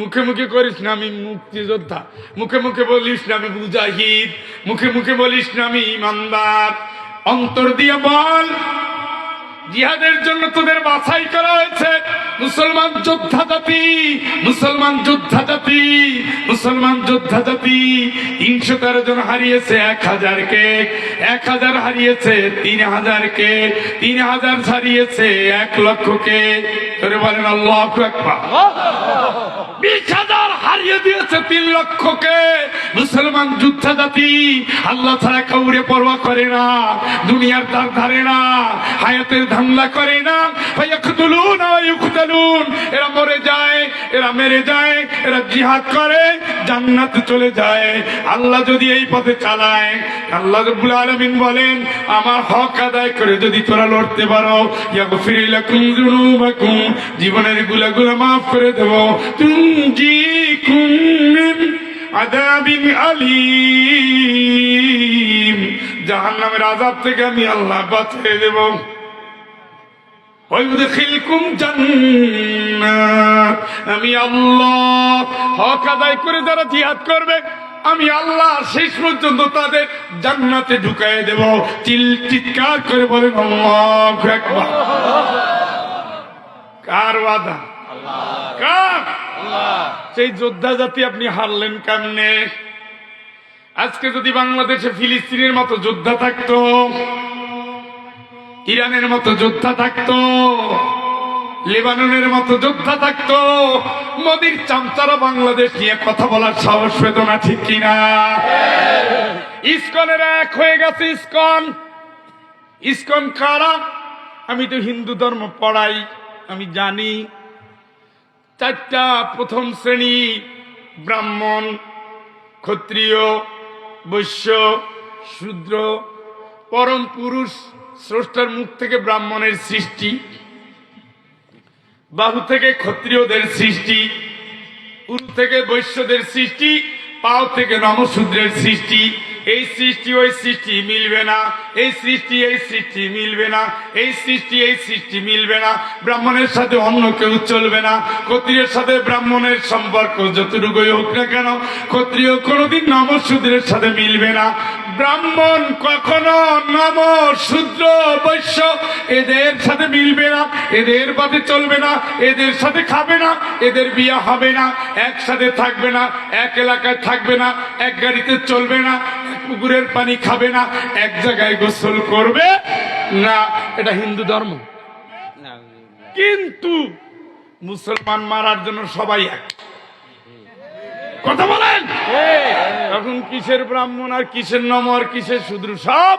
মুখে মুখে করিস না আমি মুক্তিযোদ্ধা, মুখে মুখে বলিস না আমি মুজাহিদ, মুখে মুখে বলিস না আমি ইমানদার, অন্তর দিয়ে বল জিহাদের জন্য তোদের বাছাই করা হয়েছে। মুসলমান যোদ্ধা জাতি, মুসলমান যোদ্ধা জাতি, মুসলমান যোদ্ধা জাতি ৩১৩ জন হারিয়েছে ১,০০০-কে, ১,০০০ হারিয়েছে ৩,০০০-কে, ৩,০০০ হারিয়েছে ১,০০,০০০-কে। তোরে বলেন আল্লাহু আকবার। ২০,০০০ হারিয়ে দিয়েছে ৩,০০,০০০-কে। মুসলমান যোদ্ধা জাতি আল্লাহ ছাড়া কাউরে পরোয়া করে না, দুনিয়ার দ্বার ধারে না, হায়াতের ধান্দা করে না। ফায়াকতুলুনা ওয়া ইউকতালুন, এরা মরে যায়, এরা মেরে যায়, এরা জিহাদ করে জান্নাতে চলে যায়। আল্লাহ যদি এই পথে চালায়, আল্লাহ রাব্বুল আলামিন বলেন আমার হক আদায় করে যদি তোরা লড়তে পারো, ইয়াগফির লাকুম যুনুবাকুম, জীবনের গুনাহগুলো maaf করে দেব। তুনজিকুম মিন আযাবিন আলীম, জাহান্নামের আযাব থেকে আমি আল্লাহ বাঁচিয়ে দেব। ওয়ায়ুদখিলকুম জান্নাত, আমি আল্লাহ হক আদায় করে যারা জিহাদ করবে আমি আল্লাহ শেষ পর্যন্ত তাদের জান্নাতে ঢুকায় দেব। চিৎকার করে বলেন আল্লাহু আকবার। কার ওয়াদা? কার? সেই যোদ্ধা জাতি আপনি হারলেন কেমনে? আজকে যদি বাংলাদেশে ফিলিস্তিনের মতো যোদ্ধা থাকতো, ইরানের মতো যোদ্ধা থাকতো, লেবাননের মতো যোদ্ধা থাকতো, মোদির চামচারা বাংলাদেশ নিয়ে কথা বলার সাহস পেত না, ঠিক কিনা? ইসকনের এক হয়ে গেছে। ইসকন, ইসকন কারা? আমি তো হিন্দু ধর্ম পড়াই, আমি জানি। 4টা প্রথম শ্রেণী, ব্রাহ্মণ, ক্ষত্রিয়, বৈশ্য, শূদ্র। পরম পুরুষ স্রষ্টার মুখ থেকে ব্রাহ্মণের সৃষ্টি, বাহু থেকে ক্ষত্রিয়দের সৃষ্টি, উরু থেকে বৈশ্যদের সৃষ্টি, পাও থেকে নমশূদ্রের সৃষ্টি। এই সৃষ্টি ওই সৃষ্টি মিলবে না, এই সৃষ্টি এই সৃষ্টি মিলবে না, এই সৃষ্টি এই সৃষ্টি মিলবে না। ব্রাহ্মণের সাথে অন্য কেউ চলবে না, ক্ষত্রিয়ের সাথে ব্রাহ্মণের সম্পর্ক যতটুকুই হোক না কেন, ক্ষত্রিয় কোনোদিন নমশূদ্রের সাথে মিলবে না। ব্রাহ্মণ কখনো নম শূদ্র বৈশ্য এদের সাথে মিলবে না, এদের পথে চলবে না, এদের সাথে খাবে না, এদের বিয়ে হবে না, একসাথে থাকবে না, এক এলাকায় থাকবে না, এক গাড়িতে চলবে না, পুকুরের পানি খাবে না, এক জায়গায় গোসল করবে না। এটা হিন্দু ধর্ম। কিন্তু মুসলমান মারার জন্য সবাই এক। কথা বলেন, এখন কিসের ব্রাহ্মণ আর কিসের নম আর কিসের শূদ্র, সব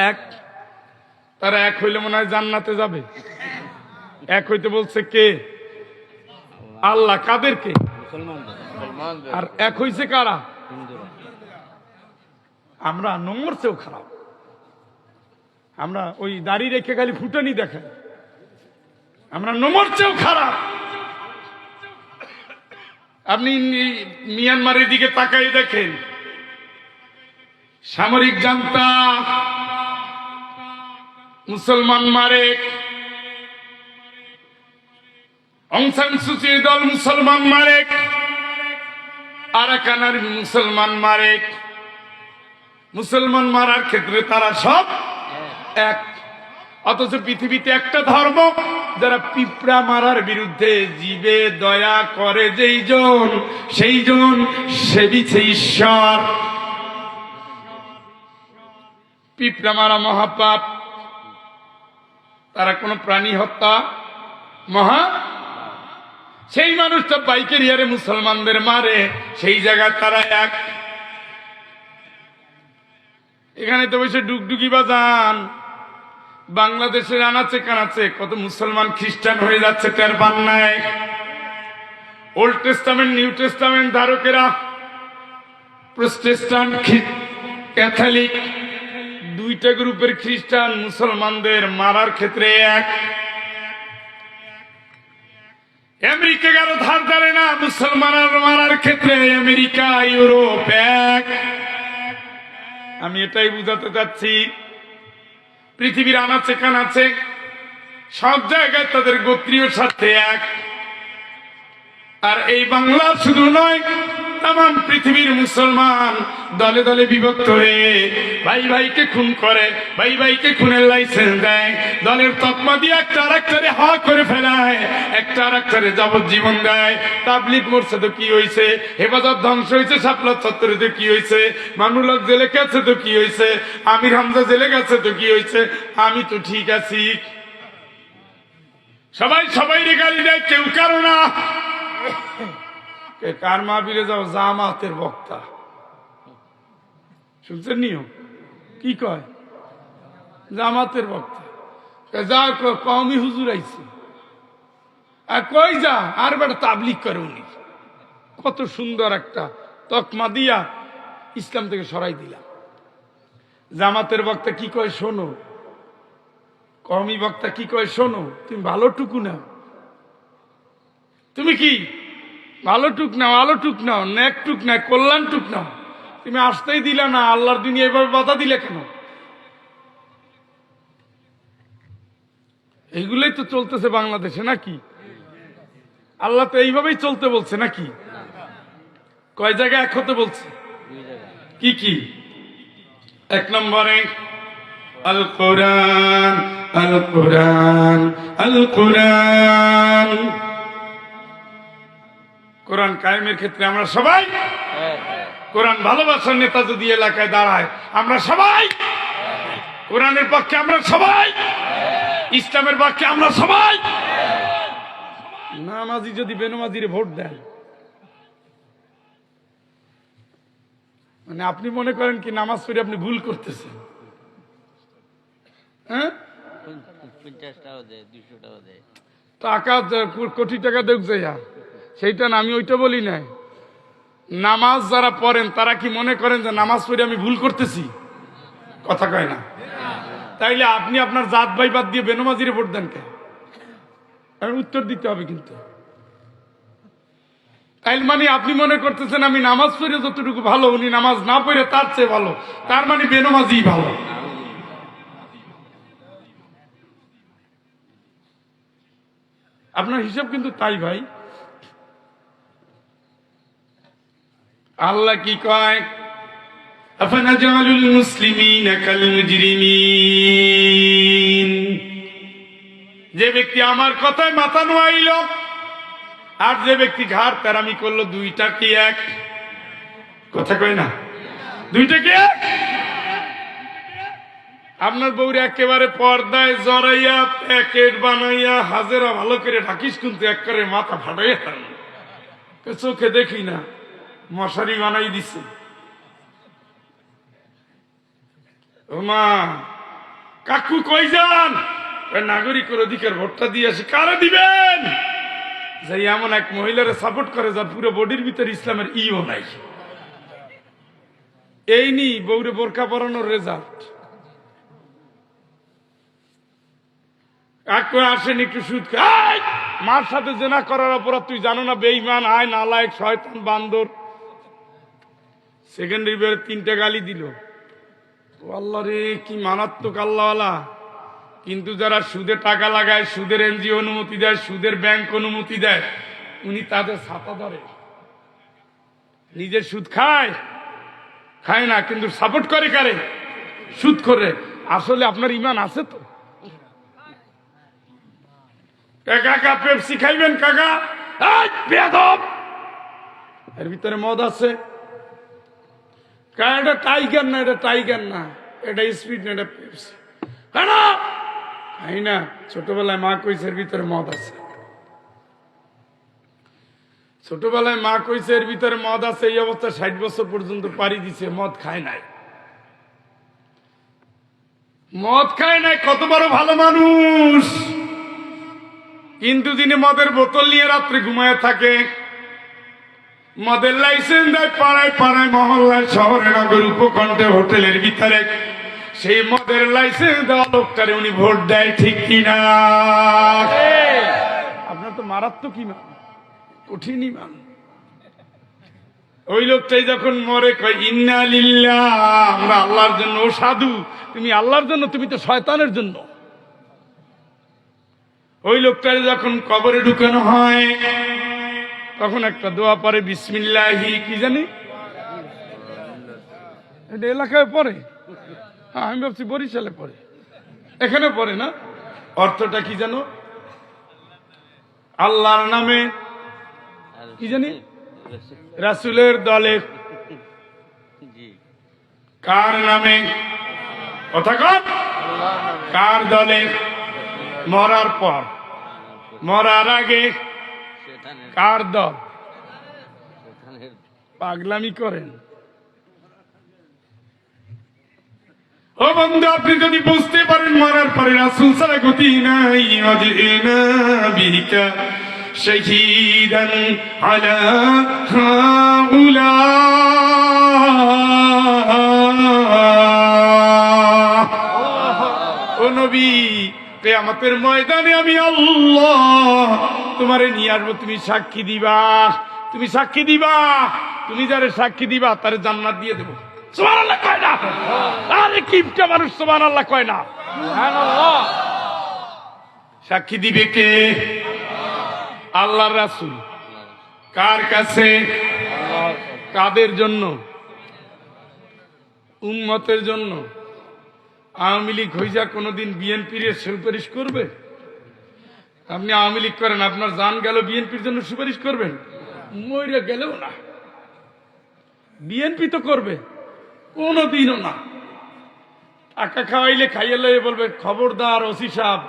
এক। তারা এক হইলে মনে হয় জান্নাতে যাবে। এক হইতে বলছে কে? আল্লাহ। কাদেরকে? আর এক হইছে কারা? আমরা নম্বর চেয়েও খারাপ। আমরা ওই দাড়ি রেখে খালি ফুটানি দেখাই, আমরা নম্বর চেয়েও খারাপ। আপনি মিয়ানমারের দিকে তাকাই দেখেন, সামরিক জান্তা মুসলমান মারে, অং সান সুচির দল মুসলমান মারে, আরাকান আর্মি মুসলমান মারে। মুসলমান মারার ক্ষেত্রে তারা সব এক। অথচ পৃথিবীতে একটা ধর্ম যারা পিঁপড়া মারার বিরুদ্ধে জীবে দয়া করে যেই জন, সেই জন সেবিছে ঈশ্বর। পিঁপড়া মারা মহাপাপ, তারা কোন প্রাণী হত্যা মহা। সেই মানুষটা বাইকের ইয়ারে মুসলমানদের মারে, সেই জায়গায় তারা এক। এখানে তো বসে ডুগডুগি বাজান, বাংলাদেশের আনাচে কানাচে কত মুসলমান খ্রিস্টান হয়ে যাচ্ছে টের পান নাই। ওল্ড টেস্টামেন্ট নিউ টেস্টামেন্ট ধারকেরা প্রোটেস্ট্যান্ট ক্যাথলিক দুইটা গ্রুপের খ্রিস্টান মুসলমানদের মারার ক্ষেত্রে এক। আমেরিকা কারো ধার ধারে না মুসলমানের মারার ক্ষেত্রে, আমেরিকা ইউরোপ এক। আমি এটাই বুঝাতে চাচ্ছি, পৃথিবীর আনাচে কানাচে সব জায়গায় তাদের গোত্রীয় স্বার্থে এক। আর এই বাংলা শুধু নয়, তাম পৃথিবীর মুসলমান দলে দলে বিভক্ত হয়ে ভাই ভাইকে খুন করে, ভাই ভাইকে খুনের লাইসেন্স দেয়, দলের তকমা দিয়ে একটা আরেকটারে হা করে ফেলায়, একটা আরেকটারে যাবজ্জীবন দেয়। তাবলিগ মোর্চা তো কি হয়েছে, হেফাজত ধ্বংস হয়েছে, শাপলা চত্বরে তো কি হয়েছে, মামুনুল হক জেলে গেছে তো কি হয়েছে, আমির হামজা জেলে গেছে তো কি হয়েছে, আমি তো ঠিক আছি। সবাই সবাই গালি দেয়, কেউ কারো না। কার মাহফিলে যাও, জামাতের বক্তা শুনছেন নিও কি কয়, জামাতের বক্তা যা কওমি হুজুর আইছে, আর কই যা আর বেটা তাবলিগ করে উনি। কত সুন্দর একটা তকমা দিয়া ইসলাম থেকে সরাই দিলাম। জামাতের বক্তা কি কয় শোনো, কওমি বক্তা কি কয় শোনো, তুমি ভালো টুকু নাও, তুমি কি ভালো টুক নাও, আলো টুক নাও, নেক টুক না, কল্যাণ টুক নাও, তুমি আসতেই দিলা না, আল্লাহর দুনিয়া এভাবে বাধা দিলে কেন? এইগুলোই তো চলতেছে বাংলাদেশে নাকি? আল্লাহ তো এইভাবেই চলতে বলছে নাকি? কয় জায়গায় এক হতে বলছে? কি কি? এক নম্বরে আল কোরআন, আল কোরআন, আল কোরআন। কোরআন কায়েমের ক্ষেত্রে আমরা সবাই, কোরআন ভালোবাসার নেতা যদি এলাকায় দাঁড়ায় আমরা সবাই, কোরআনের পক্ষে আমরা সবাই, ইসলামের পক্ষে আমরা সবাই। নামাজি যদি বেনমাজিরে ভোট দেন, মানে আপনি মনে করেন কি নামাজ পড়ে আপনি ভুল করতেছেন? হ্যাঁ, 50 টাকা দেয়, 200 টাকা দেয়, টাকা কোটি টাকা দেখ যাইয়া, সেইটা না, আমি ওইটা বলি নাই। নামাজ যারা পড়েন তারা কি মনে করেন যে নামাজ পড়ে আমি ভুল করতেছি? কথা কয় না। তাইলে আপনি আপনার জাত ভাই বাদ দিয়ে বেনমাজিরে ভোট দেন কে? উত্তর দিতে হবে কিন্তু। তাইলে মানে আপনি মনে করতেছেন আমি নামাজ পড়ে যতটুকু ভালো, উনি নামাজ না পড়ে তার চেয়ে ভালো, তার মানে বেনমাজি ভালো। আপনার হিসাব কিন্তু তাই ভাই। আল্লাহ কি কয়, আফনাজালুল মুসলিমিনা কাল মুজরিমিন। যে ব্যক্তি আমার কথায় মাথা নোয়াইল আর যে ব্যক্তি ঘাড় তেরামি করলো, দুইটা কি এক? কথা কয় না, দুইটা কি এক? আপনার বউরে একেবারে পর্দায় জড়াইয়া প্যাকেট বানাইয়া হাজেরা ভালো করে ঢাকিস, কিন্তু একবারে মাথা ফাটাইয়া চোখে দেখি না, মশারি বানাই দিছে। ও মা, কাকু কই যান? নাগরিকের অধিকার ভোটটা দিয়ে আসি। কারে দিবেন? যে এমন এক মহিলারে সাপোর্ট করে যার পুরো বডির ভিতরে ইসলামের ইও নাই। এই নি বউরে বোরকা পরানোর রেজাল্ট। আসেন একটু সুদ খায়, মার সাথে জেনা করার অপরাধ তুই জানো না? বেঈমান, আয় নালায়েক, শয়তান, বান্দর। সেকেন্ডারি বের 3টা গালি দিল। আল্লাহ রে, কি মারাত্মক আল্লাহওয়ালা। কিন্তু যারা সুদে টাকা লাগায়, সুদের এনজিও অনুমতি দেয়, সুদের ব্যাংক অনুমতি দেয়, উনি তাদের ছাতা ধরে। নিজের সুদ খায় খায় না, কিন্তু সাপোর্ট করে কারে? সুদ করে। আসলে আপনার ইমান আছে তো? কাকা পেপসি খাইবেন? কাকা বেয়াদব, এর ভিতরে মদ আছে। এটা টাইগার না, এটা টাইগার না, এটা স্পিড না, এটা পেপসি। খাই না। ছোটবেলায় মা কইছে এর ভিতরে মদ আছে। ছোটবেলায় মা কইছে এর ভিতরে মদ আছে, এই অবস্থা 60 বছর পর্যন্ত পাড়ি দিছে, মদ খায় নাই। মদ খায় নাই, কত বড় ভালো মানুষ, কিন্তু যিনি মদের বোতল নিয়ে রাত্রে ঘুমায় থাকে, মদের লাইসেন্স দেয় পাড়ায় পাড়ায়, মহল্লায়, শহরে, নগর, উপকণ্ঠে, হোটেলের ভিতরে, সেই মদের লাইসেন্স দেওয়া লোকটারে উনি ভোট দেয়, ঠিক কিনা? আপনার তো মারাত্মক ইমান, কঠিন ইমান। ওই লোকটাই যখন মরে কয় ইন্না লিল্লাহ, আমরা আল্লাহর জন্য। ও সাধু, তুমি আল্লাহর জন্য, তুমি তো শয়তানের জন্য। ওই লোকটারে যখন কবরে ঢুকানো হয় তখন একটা দোয়া পড়ে, বিসমিল্লাহি কি জানি, এটা এলাকায় পড়ে। হ্যাঁ, আমি ভাবছি বরিশালে পড়ে, এখানে পড়ে না। অর্থটা কি জানো? আল্লাহর নামে কি জানি, রাসূলের দলে, জি কার নামে, কথা কন, কার দলে, মরার পর, মরার আগে, শয়তানের কার দল, শয়তানের পাগলামি করেন। ও বন্ধু, আপনি যদি বুঝতে পারেন মরার পরে রাসূল ছাড়া গতি নাই, ওয়াজিনা বিকা শাহীদান আলা হাউলা, ও নবী, কিয়ামতের ময়দানে আমি আল্লাহ তোমারে নিয়ে আসবো, তুমি সাক্ষী দিবা, তুমি সাক্ষী দিবা, তুমি যারে সাক্ষী দিবা তারে জান্নাত দিয়ে দেবো। সুবহানাল্লাহ কয় না? আরে কিপটা মানুষ সুবহানাল্লাহ কয় না? সুবহানাল্লাহ। সাক্ষী দিবে কে? আল্লাহর রাসূল। কার কাছে? কাদের জন্য? উম্মতের জন্য। আওয়ামী লীগ হইয়া কোনোদিন বিএনপির সুপারিশ করবে? আপনি আওয়ামী লীগ করেন, আপনার জান গেল, বিএনপির জন্য সুপারিশ করবেন? মইরা গেলেও না। বিএনপি তো করবে? কোনোদিনও না। টাকা খাওয়াইলে খাইয়ে লয়ে বলবে, খবরদার ওসি সাহেব,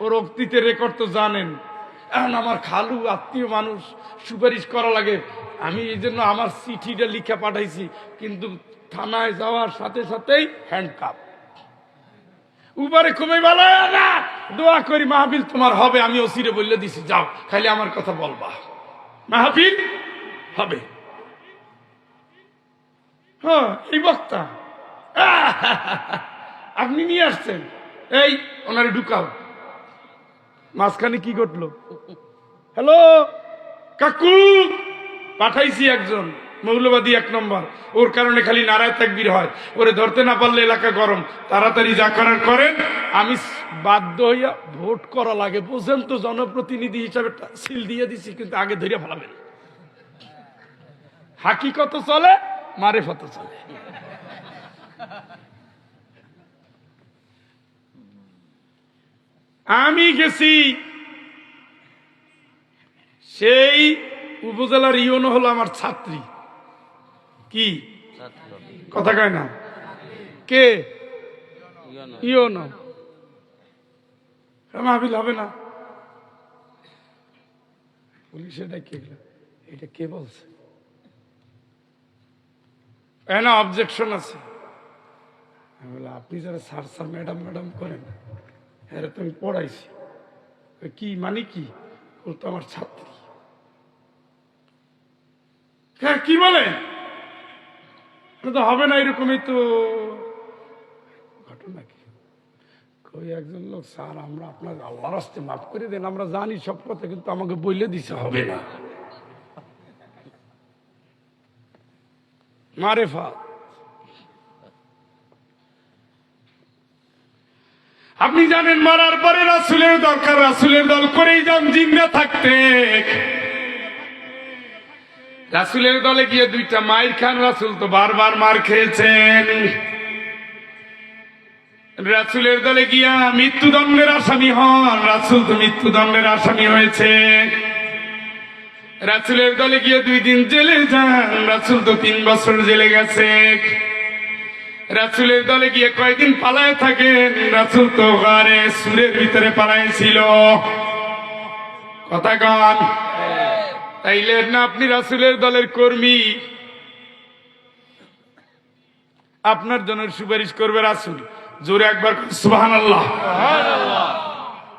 ওর অক্তিতে রেকর্ড তো জানেন, এখন আমার খালু আত্মীয় মানুষ, সুপারিশ করা লাগে, আমি এই জন্য আমার চিঠিটা লিখে পাঠাইছি, কিন্তু থানায় যাওয়ার সাথে সাথেই হ্যান্ডকাপ। উপরে খুবই ভালো না, দোয়া করি মাহফিল তোমার হবে, আমি ওসিরে বললে দিছি, যাও খালি আমার কথা বলবা, মাহফিল হবে। হ্যাঁ, এই বক্তা আপনি নিয়ে আসছেন, এই ওনারে ঢুকাও। মাঝখানে কি ঘটলো? হ্যালো কাকু, পাঠাইছি একজন মৌলবাদী 1 নম্বর, ওর কারণে খালি নারায় তাকবীর হয়, ওরে ধরতে না পারলে এলাকা গরম, তাড়াতাড়ি যা করার করেন। আমি বাধ্য হইয়া ভোট করা লাগে, বুঝেন তো, জনপ্রতিনিধি হিসাবে সিল দিয়ে দিছি, কিন্তু আগে ধরে ফেলাবেন। হাকিকত চলে, মারেফত চলে। আমি গেছি, সেই উপজেলার ইউনো হলো আমার ছাত্রী। কি ছাত্র কথা কয় না? কে? ইয়নো ইউনো। মাহফিল হবে না, পুলিশে ডাকিয়ে গেল, এটা কে বলছে? না, অবজেকশন আছে। আমি বললাম, আপনি যারা স্যার স্যার ম্যাডাম ম্যাডাম করেন, হ্যাঁ তো আমি পড়াইছি। কি মানে কি? ও তো আমার ছাত্রী। হ্যাঁ, কি বলেন? তো হবে না, এরকমই তো ঘটনা। কি কই একজন লোক, স্যার আমরা আপনার আল্লাহর রাস্তে মাফ করে দেন, আমরা জানি সব কথা, কিন্তু আমাকে বইলে দিতে হবে না। মারেফাত। আপনি জানেন মারার পরে রাসূলের দরকার, রাসূলের দল করেই যান জিন্দা থাকতে। রাসূলের দলে গিয়ে 2টা মাইর খান, রাসূল তো বারবার মার খেয়েছেন। রাসূলের দলে গিয়া মৃত্যুদণ্ডের আসামি হন, রাসূল তো মৃত্যুদণ্ডের আসামি হয়েছে। রাসূলের দলে গিয়ে 2 দিন জেলে যান, রাসূল তো 3 বছর জেলে গেছে। রাসূলের দলে গিয়ে কয়েকদিন পালায় থাকেন, রাসূল তো গারে সুরের ভিতরে পালাইছিল। কথা কন? তাইলে না আপনি রাসূলের দলের কর্মী, আপনার জন্য সুপারিশ করবে রাসূল, জোরে একবার সুবহানাল্লাহ।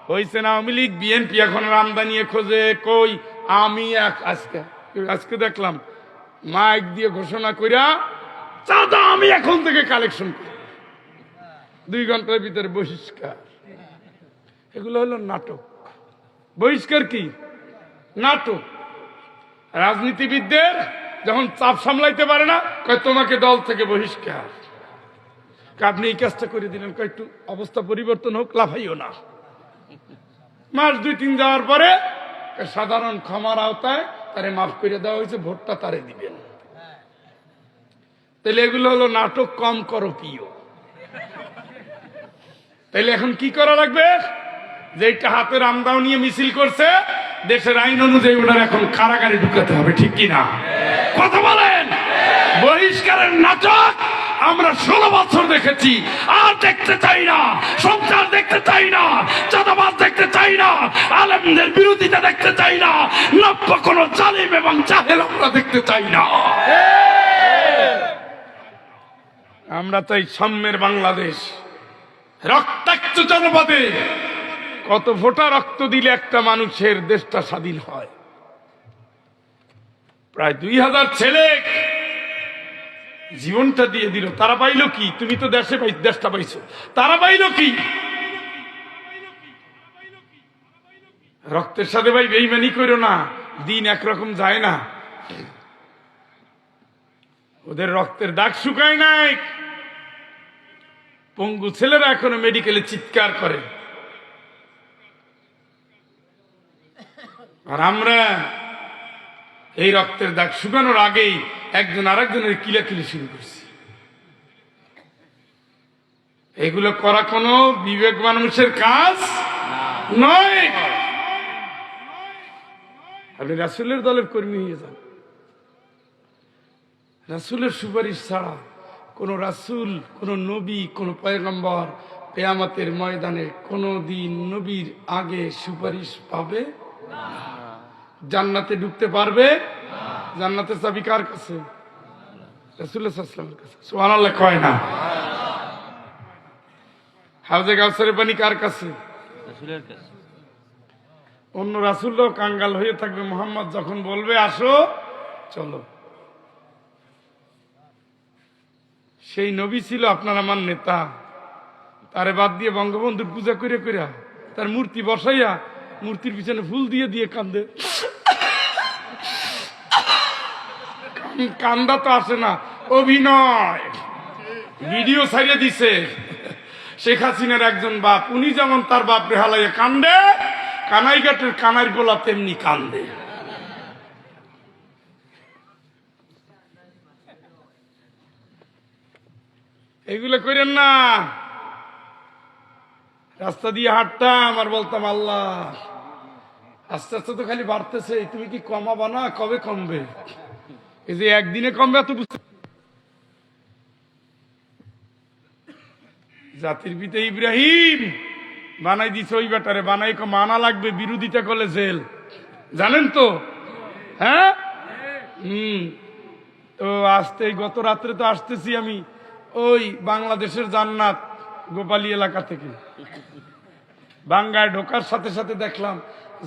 হয়েছে না আওয়ামী লীগ বিএনপি এখন আমদানি খোঁজে কই আমি আজকে দেখলাম মাইক দিয়ে ঘোষণা কইরা চাঁদা আমি এখন থেকে কালেকশন করি, 2 ঘন্টার ভিতরে বহিষ্কার। এগুলো হলো নাটক। বহিষ্কার কি? নাটক। রাজনীতিবিদদের যখন চাপ সামলাইতে পারে না কয় তোমাকে দল থেকে বহিষ্কার। আপনি এই কাজটা করে দিলেন, কয় একটু অবস্থা পরিবর্তন হোক, লাফাইও না। মাস 2-3 যাওয়ার পরে সাধারণ ক্ষমার আওতায় তারে মাফ করে দেওয়া হয়েছে, ভোটটা তারে দিবেন। তাহলে এগুলো হলো নাটক, কম করো প্রিয়। তাহলে এখন কি করা লাগবে? যেটা হাতের আমদাও নিয়ে মিছিল করছে, দেশের আইন অনুযায়ী ওনার এখন কারাগারে ঢুকাতে হবে, ঠিক কিনা? কথা বলেন। বহিষ্কারের নাটক আমরা 16 বছর দেখেছি, আর দেখতে চাই না। সংসার দেখতে চাই না, চাঁদাবাজ দেখতে চাই না, আলেমদের বিরোধিতা দেখতে চাই না, নব্য কোন জালিম এবং জাহেল আমরা দেখতে চাই না। আমরা চাই সাম্যের বাংলাদেশ। রক্তাক্ত জনপদে কত ফোঁটা রক্ত দিলে একটা মানুষের দেশটা স্বাধীন হয়? প্রায় 2000 ছেলে জীবনটা দিয়ে দিল। তারা পাইল কি? তুমি তো দেশটা পাইছো, তারা পাইল কি? রক্তের সাথে ভাই বেইমানি করো না, দিন একরকম যায় না। ওদের রক্তের দাগ শুকায় নাই। পঙ্গু ছেলেরা এখনো মেডিকেলে চিৎকার করে, আর আমরা এই রক্তের দাগ শুকানোর আগেই একজন আরেকজনের কিলাকিলি শুরু করছি। এগুলো করা কোনো বিবেকবান মানুষের কাজ নয়। আপনি রাসূলের দলের কর্মী হয়ে যান। রাসূলের সুপারিশ ছাড়া কোন রাসূল, কোন নবী, কোন পয়গম্বর কিয়ামতের ময়দানে কোনদিন নবীর আগে সুপারিশ পাবে না। জান্নাতে ঢুকতে পারবে? জান্নাতের চাবি কার কাছে? রাসূলুল্লাহ সাল্লাল্লাহু আলাইহি ওয়াসাল্লামের কাছে। সুবহানাল্লাহ কয় না? হাউজে কাউসারের পানি কার কাছে? রাসূলের কাছে। অন্য রাসূলরাও কাঙ্গাল হয়ে থাকবে, মুহাম্মদ যখন বলবে আসো চলো। সেই নবী ছিল আপনার আমার নেতা, তারে বাদ দিয়ে বঙ্গবন্ধুর পূজা করে করে তার মূর্তি বসাইয়া মূর্তির পিছনে ফুল দিয়ে দিয়ে কান্দে। কান্দা তো আসে না, অভিনয়। ভিডিও ছাড়িয়ে দিছে শেখ হাসিনার একজন বাপ, উনি যেমন তার বাপ রে হালাইয়া কান্দে, কানাইঘাটের কানাই গোলা তেমনি কান্দে। এগুলো করেন না। রাস্তা দিয়ে হাঁটতাম আর বলতাম আল্লাহ আস্তে আস্তে তো খালি বাড়তেছে, তুমি কি কমাবা না? কবে কমবে? এই যে একদিনে কমবে এত বুঝতে। জাতির পিতা ইব্রাহিম বানাই দিছে ওই ব্যাটারে, বানাই মানা লাগবে, বিরোধিতা করলে জেল, জানেন তো? হ্যাঁ, তো আসতে গত রাত্রে তো আসতেছি আমি ওই বাংলাদেশের জান্নাত গোপালী এলাকা থেকে। বাঙ্গায় ঢোকার সাথে সাথে দেখলাম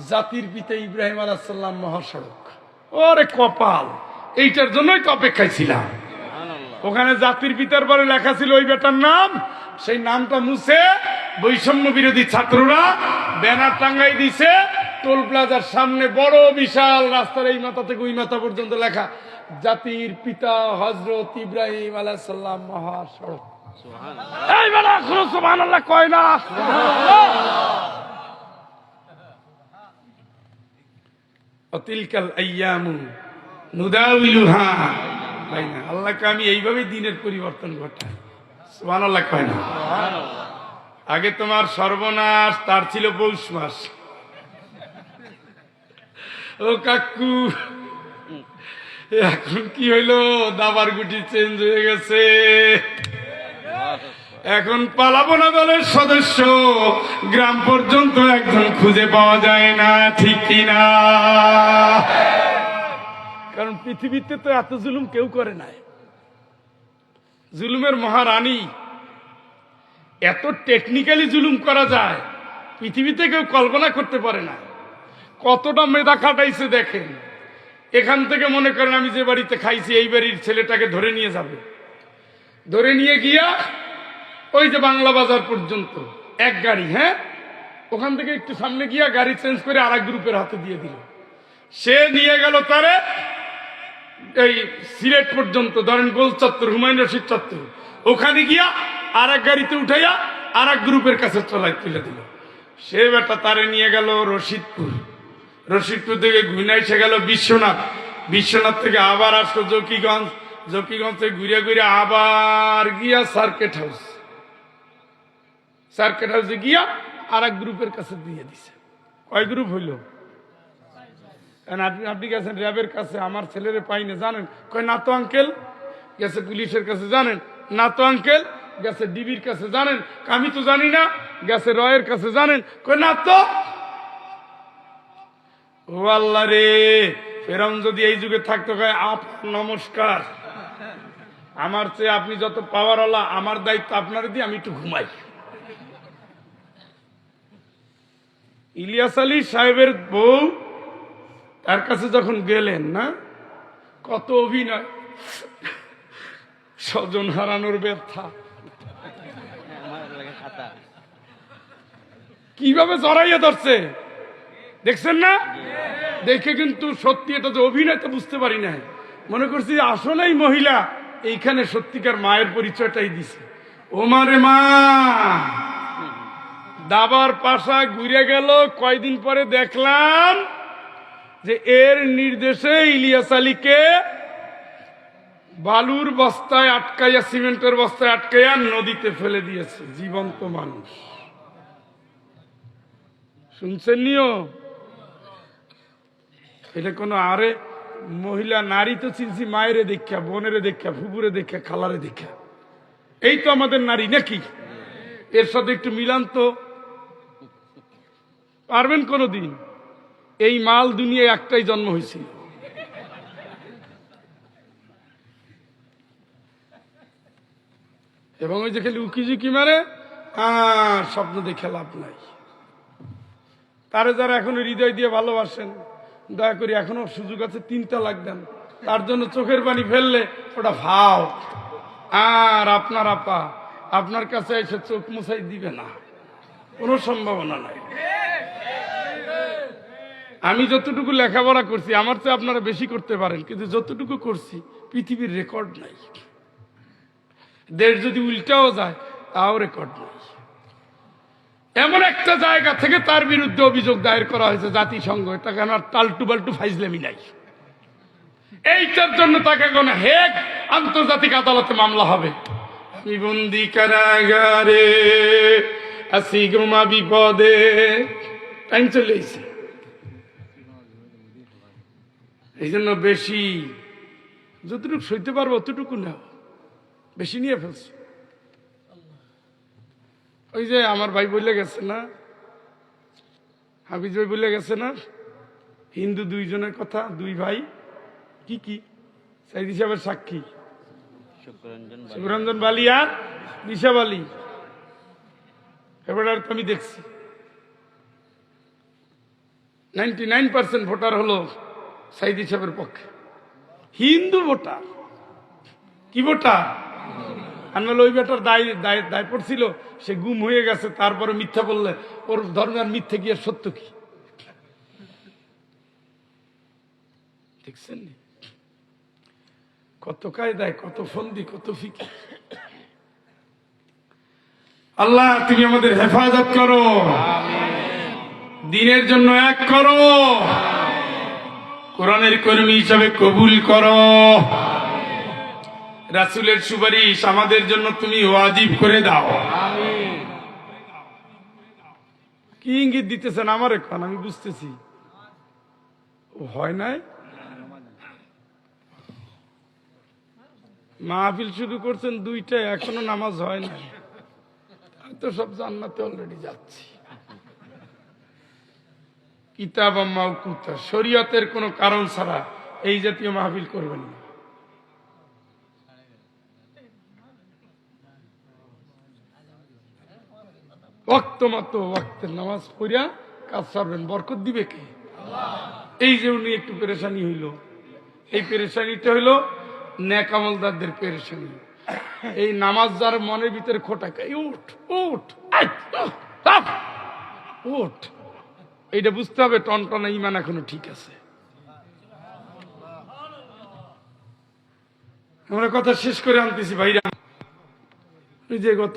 জাতির পিতা ইব্রাহিম আলাইহিস সালাম মহাসড়ক। ওরে কপাল, এইটার জন্যই তো অপেক্ষায় ছিলাম। ওখানে জাতির পিতার পরে লেখা ছিল ওই বেটার নাম, সেই নামটা মুছে বৈষম্য বিরোধী ছাত্ররা ব্যানার টাঙ্গাই দিছে টোল প্লাজার সামনে, বড় বিশাল রাস্তার এই মাথা থেকে ওই মাথা পর্যন্ত লেখা জাতির পিতা হযরত ইব্রাহিম আলাইহিস সালাম মহাসড়ক। এই বেটা এখনো সুবহানাল্লাহ কয় না? অতিলকাল আইয়ামু নুদাউলুহা বাইনা। আল্লাহকে আমি এইভাবে দিনের পরিবর্তন ঘটাই। সুবহানাল্লাহ কয় না? আগে তোমার সর্বনাশ, তার ছিল পৌষ মাস। ও কাকু, এখন কি হইলো? দাবার গুটি চেঞ্জ হয়ে গেছে। এখন পালাবনা দলের সদস্য গ্রাম পর্যন্ত একজন খুঁজে পাওয়া যায় না, ঠিক কিনা? কারণ পৃথিবীতে তো এত জুলুম কেউ করে নাই। জুলুমের মহারানী এত টেকনিক্যালি জুলুম করা যায় পৃথিবীতে কেউ কল্পনা করতে পারে না। কতটা মেধা খাটাইছে দেখেন। এখান থেকে মনে করেন আমি যে বাড়িতে খাইছি এই বাড়ির ছেলেটাকে ধরে নিয়ে যাবে, ধরে নিয়ে গিয়া ওই যে বাংলা বাজার পর্যন্ত এক গাড়ি, হ্যাঁ, ওখান থেকে একটু সামনে গিয়া গাড়ি চেঞ্জ করে আর এক গ্রুপের হাতে দিয়ে দিল। সে নিয়ে গেল তারে এই সিলেট পর্যন্ত, ধরেন গোল চত্বর, হুমায়ুন রশিদ চত্বর, ওখানে গিয়া আর এক গাড়িতে উঠাইয়া আর এক গ্রুপের কাছে চলাই তুলে দিল। সে বেটা তারে নিয়ে গেল রশিদপুর, রশিদপুর থেকে ঘুরে এসে গেল বিশ্বনাথ, বিশ্বনাথ থেকে আবার আসলো জকিগঞ্জ, জকিগঞ্জ থেকে ঘুরে ঘুরে আবার গিয়া সার্কেট হাউস, সার্কেট হাউসে গিয়া আর এক গ্রুপের কাছে দিয়ে দিছে। কয় গ্রুপ হইল? আপনি গেছেন র্যাবের কাছে, আমার ছেলেরে পাই না, জানেন? কয় না তো আঙ্কেল। গেছে পুলিশের কাছে, জানেন? না তো আঙ্কেল। গেছে ডিবির কাছে, জানেন? আমি তো জানি না। গেছে রয়ের কাছে, জানেন? কয় না তো। ও আল্লাহ রে, ফেরাউন যদি এই যুগে থাকতো, কয় আপ নমস্কার, আমার চেয়ে আপনি যত পাওয়ারওয়ালা, আমার দায়িত্ব আপনার দিয়ে আমি একটু ঘুমাই। ইলিয়াস আলী সাহেবের বউ তার কাছে যখন গেলেন, না কত অভিনয়, স্বজন হারানোর ব্যথা, আমার লাগে খাতা। কিভাবে জড়াইয়া ধরছে দেখছেন না? দেখে কিন্তু সত্যি এটা যে অভিনয় তো বুঝতে পারি না, মনে করছি আসলেই মহিলা এইখানে সত্যিকার মায়ের পরিচয়টাই দিছে। ও মারে মা, দাবার পাশা ঘুরে গেল। কয়দিন পরে দেখলাম যে এর নির্দেশে ইলিয়াস আলীকে বালুর বস্তায় আটকাইয়া, সিমেন্টের বস্তায় আটকাইয়া নদীতে ফেলে দিয়েছে, জীবন্ত মানুষ। শুনছেন নিও? এটা কোনো আরে মহিলা, নারী তো চিনছি মায়েরে দেখা, বোনেরে দেখা, ফুপুরে দেখা, খালারে দেখা, এই তো আমাদের নারী নাকি? এর সাথে একটু মিলান তো পারবেন কোনদিন? এই মাল দুনিয়ায় একটাই জন্ম হয়েছিল। এবং ওই যে খালি উকিঝুঁকি মারে, আর স্বপ্ন দেখে লাভ নাই। তারে যারা এখনো হৃদয় দিয়ে ভালোবাসেন, দয়া করে এখনো সুযোগ আছে, 3 তালাক দেন। তার জন্য চোখের পানি ফেললে ওটা ভাও। আর আপনার আপা আপনার কাছে এসে চোখ মুছাই দিবে না, কোনো সম্ভাবনা নাই। আমি যতটুকু লেখাপড়া করছি, আমার চেয়ে আপনারা বেশি করতে পারেন, কিন্তু যতটুকু করছি পৃথিবীর রেকর্ড নাই। দেশ যদি উল্টাও যায় তাও রেকর্ড নাই। এমন একটা জায়গা থেকে তার বিরুদ্ধে অভিযোগ দায়ের করা হয়েছে জাতিসংঘ, এটা কেন টালটু বাল্টু ফাইজলামি নাই। এইটার জন্য তাকে কোন হেগ আন্তর্জাতিক আদালতে মামলা হবে। আমি বন্দি কারাগারে আসি গোমা বিপদে, টাইম চলে এসেছে। এই জন্য বেশি যতটুকু সইতে পারবো অতটুকু নাও, বেশি নিয়ে ফেলছো। ওই যে আমার ভাই বলে গেছে না, হাফিজ ভাই বলে গেছে না, হিন্দু 2 জনের কথা, 2 ভাই, কি কি সাইদি সাহেবের সাক্ষী, শুভরঞ্জন বালি আর বিশাব আলী। এবার তো আমি দেখছি 99% ভোটার হলো সাইদি সাহেবের পক্ষে, হিন্দু ভোটার। কি ভোটার? আনলে ওই বেটার দায় পড়ছিল, সে গুম হয়ে গেছে, তারপরে মিথ্যা বললে ওর ধর্মের মিথ্যে কি আর সত্য কি? দেখছেন কত কায়দায়, কত ফন্দি, কত ফিকি। আল্লাহ তুমি আমাদের হেফাজত করো, দিনের জন্য এক করো, কোরআনের কর্মী হিসাবে কবুল করো, রাসূলের সুপারিশ আমাদের জন্য তুমি ওয়াজিব করে দাও। কি ইঙ্গিত দিতেছেন আমার এখন আমি বুঝতেছি, হয় নাই। মাহফিল শুরু করছেন 2টায়, এখনো নামাজ হয় না, তো সব জান্নাতে অলরেডি যাচ্ছি। কিতাব মাওকুতা, শরীয়তের কোনো কারণ ছাড়া এই জাতীয় মাহফিল করবেন না। ওয়াক্ত মতো ওয়াক্তের নামাজ পড়িয়া কাজ সারবেন, বরকত দিবে কে? এই যে উনি একটু পেরেশানি হইল, এই পেরেশানিটা হইল নেক আমলদারদের পেরেশানি। এই নামাজ যার মনের ভিতরে খোটাকা, উঠ উঠ আই, উঠ, উঠ, এইটা বুঝতে হবে টনটনা ইমান এখনো ঠিক আছে। আমরা কথা শেষ করে আনতেছি ভাইরা। ওই যে গত